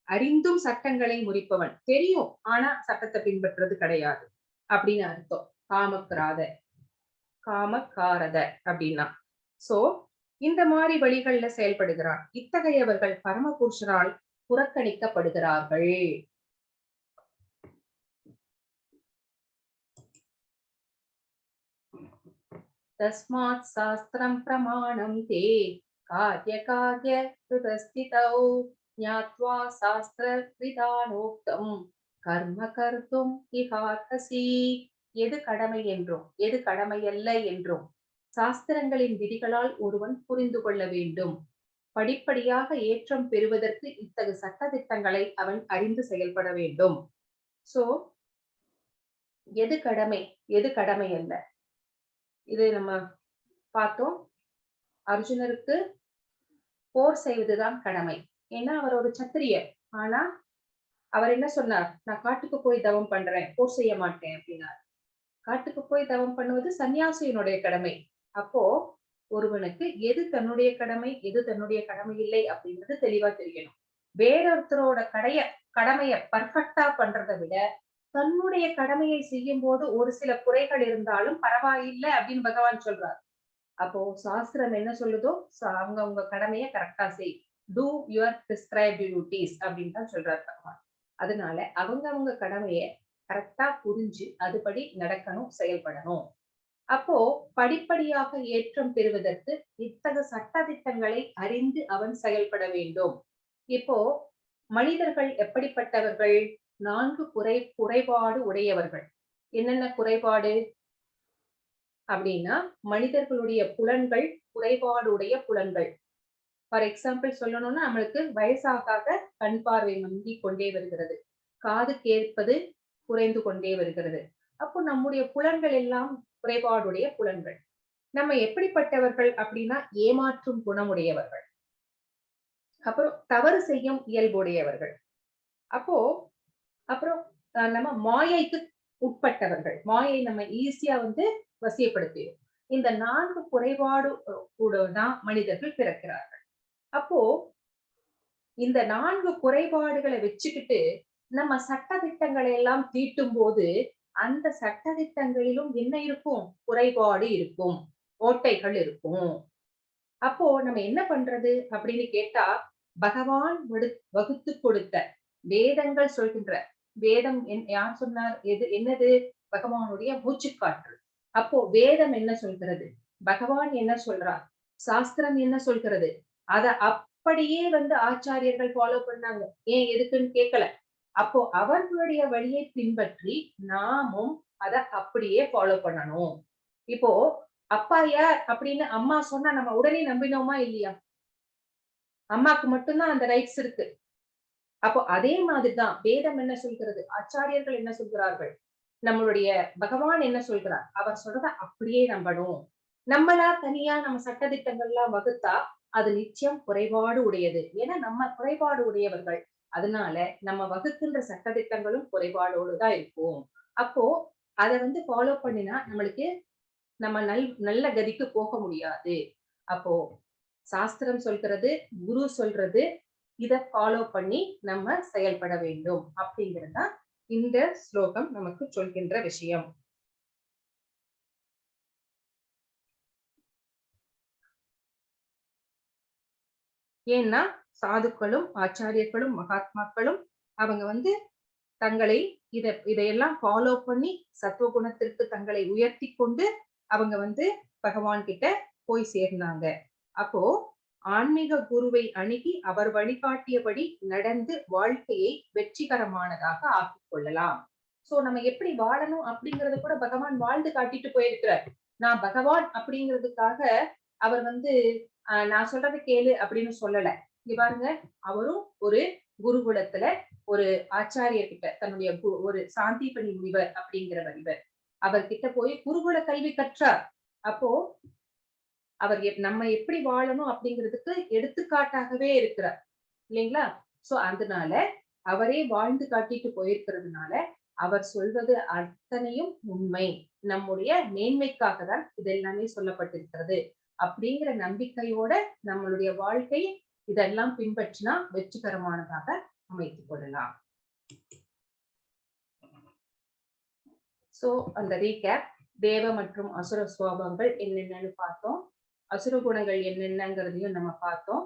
அறிந்தும் சட்டங்களை முறிப்பவன். தெரியும் ஆனா சட்டத்தை பின்பற்றுறது கிடையாது அப்படின்னு அர்த்தம். காமக்ராத, காமக்காரத அப்படின்னா. சோ இந்த மாதிரி வழிகள்ல செயல்படுகிறான். இத்தகையவர்கள் பரமபுருஷரால் புறக்கணிக்கப்படுகிறார்கள். தஸ்மாத் சாஸ்திரம் பிரமாணம் தே கார்ய கார்ய விவஸ்திதௌ ஞாத்வா சாஸ்திர விதானோக்தம் கர்ம கர்த்தும் இஹார்ஹசி. எது கடமை என்றும் எது கடமையல்ல என்றும் சாஸ்திரங்களின் விதிகளால் ஒருவன் புரிந்து கொள்ள வேண்டும். படிப்படியாக ஏற்றம் பெறுவதற்கு இத்தகு சட்டதிட்டங்களை அவன் அறிந்து செயல்பட வேண்டும். சோ எது கடமை எது கடமை அல்ல, இது நம்ம பார்த்தோம். அர்ஜுனருக்கு போர் செய்வதுதான் கடமை. ஏன்னா அவர் ஒரு சத்திரியர். ஆனா அவர் என்ன சொன்னார்? நான் காட்டுக்கு போய் தவம் பண்றேன், போர் செய்ய மாட்டேன் அப்படின்னார். காட்டுக்கு போய் தவம் பண்ணுவது சன்னியாசியினுடைய கடமை. அப்போ ஒருவனுக்கு எது தன்னுடைய கடமை எது தன்னுடைய கடமை இல்லை அப்படின்றது தெளிவா தெரியணும். வேறொருத்தரோட கடமைய பர்ஃபெக்டா பண்றதை விட தன்னுடைய கடமையை செய்யும் போது ஒரு சில குறைகள் இருந்தாலும் பரவாயில்லை அப்படின்னு பகவான் சொல்றார். அப்போ சாஸ்திரம் என்ன சொல்லுதோ அவங்க கடமையை கரெக்டா செய், டூ யுவர் பிரிஸ்கிரைப்ட் டியூட்டிஸ் அப்படின்னு தான் சொல்றாரு பகவான். அதனால அவங்க கடமையை கரெக்டா புரிஞ்சு அதுபடி நடக்கணும், செயல்படணும். அப்போ படிப்படியாக ஏற்றம் பெறுவதற்கு இத்தகைய சட்டதிட்டங்களை அறிந்து அவன் செயல்பட வேண்டும். இப்போ மனிதர்கள் எப்படிப்பட்டவர்கள்? 4 குறைபாடு உடையவர்கள். என்னென்ன குறைபாடு அப்படின்னா, மனிதர்களுடைய புலன்கள் குறைபாடு உடைய புலன்கள். ஃபார் எக்ஸாம்பிள் சொல்லணும்னா, நம்மளுக்கு வயசாக கண் பார்வை மங்கிக் கொண்டே வருகிறது, காது கேட்பது குறைந்து கொண்டே வருகிறது. அப்போ நம்முடைய புலன்கள் எல்லாம் குறைபாடுடைய புலன்கள். நம்ம எப்படிப்பட்டவர்கள் அப்படின்னா, ஏமாற்றும் குணமுடையவர்கள், அப்புறம் தவறு செய்யும் இயல்புடையவர்கள், அப்புறம் நம்ம மாயைக்கு உட்பட்டவர்கள். மாயை நம்ம ஈஸியா வசியப்படுத்திடும். இந்த 4 குறைபாடு கூட தான் மனிதர்கள் பிறக்கிறார்கள். அப்போ இந்த 4 குறைபாடுகளை வச்சுக்கிட்டு நம்ம சட்டதிட்டங்களை எல்லாம் தீட்டும் போது அந்த சட்டதிட்டங்களிலும் என்ன இருக்கும்? குறைபாடு இருக்கும். ஓட்டைகள் இருக்கும். அப்போ நம்ம என்ன பண்றது அப்படின்னு கேட்டா, பகவான் வகுத்து கொடுத்த வேதங்கள் சொல்கின்ற வேதம் யார் சொன்னார்? என்னது? பகவானுடைய மூச்சுக்காற்று. அப்போ வேதம் என்ன சொல்கிறது? பகவான் என்ன சொல்றார்? சாஸ்திரம் என்ன சொல்கிறது? அத அப்படியே ஆச்சாரியர்கள் ஃபாலோ பண்ணாங்க. ஏன் எதுக்குன்னு கேட்கல. அப்போ அவர்களுடைய வழியை பின்பற்றி நாமும் அத அப்படியே ஃபாலோ பண்ணணும். இப்போ அப்பா யார் அப்படின்னு அம்மா சொன்னா நம்ம உடனே நம்பினோமா இல்லையா? அம்மாக்கு மட்டும் தான் அந்த ரைட்ஸ் இருக்கு. அப்போ அதே மாதிரிதான் வேதம் என்ன சொல்கிறது? ஆச்சாரியர்கள் என்ன சொல்கிறார்கள்? நம்மளுடைய பகவான் என்ன சொல்கிறார்? அவர் சொல்றத அப்படியே நம்பணும். நம்மளா தனியா நம்ம சட்டதிட்டங்கள்லாம் வகுத்தா அது நிச்சயம் குறைபாடு உடையது. ஏன்னா நம்ம குறைபாடு உடையவர்கள். அதனால நம்ம வகுக்கின்ற சட்டதிட்டங்களும் குறைபாடோடு தான் இருக்கும். அப்போ அத ஃபாலோ பண்ணினா நம்மளுக்கு நம்ம நல்ல கதிக்கு போக முடியாது. அப்போ சாஸ்திரம் சொல்கிறது, குரு சொல்றது, இத ஃபாலோ பண்ணி நம்ம செயல்பட வேண்டும் அப்படிங்கிறது தான் இந்த ஸ்லோகம் நமக்கு சொல்கின்ற விஷயம். ஏன்னா சாதுக்களும், ஆச்சாரியர்களும், மகாத்மாக்களும் அவங்க தங்களை இதையெல்லாம் ஃபாலோ பண்ணி சத்துவகுணத்திற்கு தங்களை உயர்த்தி கொண்டு அவங்க பகவான் கிட்ட போய் சேர்ந்தாங்க. அப்போ ஆன்மீக குருவை அணுகி அவர் வழிகாட்டியபடி நடந்து வாழ்க்கையை வெற்றிகரமானதாக ஆக்கிக் கொள்ளலாம். சோ நம்ம எப்படி வாழணும் அப்படிங்கறது கூட பகவான் வாழ்ந்து காட்டிட்டு போயிருக்கிறார். நான் பகவான் அப்படிங்கிறதுக்காக அவர் நான் சொல்றதை கேளு அப்படின்னு சொல்லல. இங்க பாருங்க, அவரும் ஒரு குருகுலத்துல ஒரு ஆச்சாரியர் கிட்ட தன்னுடைய ஒரு சாந்திபனி முனிவர் அப்படிங்கிறவர் இவர். அவர்கிட்ட போய் குருகுல கல்வி கற்றார். அப்போ அவர் நம்ம எப்படி வாழணும் அப்படிங்கிறதுக்கு எடுத்துக்காட்டாகவே இருக்கிறார். இல்லைங்களா? சோ அதனால அவரே வாழ்ந்து காட்டிட்டு போயிருக்கிறதுனால அவர் சொல்வது அத்தனையும் உண்மை. நம்முடைய மேன்மைக்காக தான் இதெல்லாமே சொல்லப்பட்டிருக்கிறது. அப்படிங்கிற நம்பிக்கையோட நம்மளுடைய வாழ்க்கை இதெல்லாம் பின்பற்றினா வெற்றிகரமானதாக அமைத்துக் கொள்ளலாம். சோ அந்த ரீகேப் தேவ மற்றும் அசுர சுவாபங்கள் என்னென்னு பார்த்தோம். அசுர குணங்கள் என்னென்னங்கிறதையும் நம்ம பார்த்தோம்.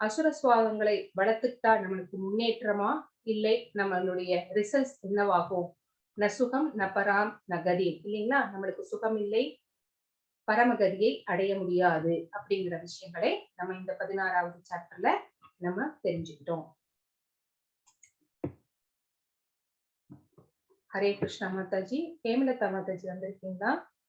அசுர சுவாபங்களை வளர்த்துக்கிட்டா நம்மளுக்கு முன்னேற்றமா இல்லை நம்மளுடைய ரிசல்ட்ஸ் என்னவாகும்? ந சுகம் ந பராம் ந கதி இல்லைங்களா? நம்மளுக்கு சுகம் இல்லை, பரமகதியை அடைய முடியாது அப்படிங்கிற விஷயங்களை நம்ம இந்த 16வது சாப்டர்ல நம்ம தெரிஞ்சுக்கிட்டோம். ஹரே கிருஷ்ணா மாதாஜி. ஹேமலதா மாதாஜி வந்திருக்கீங்களா?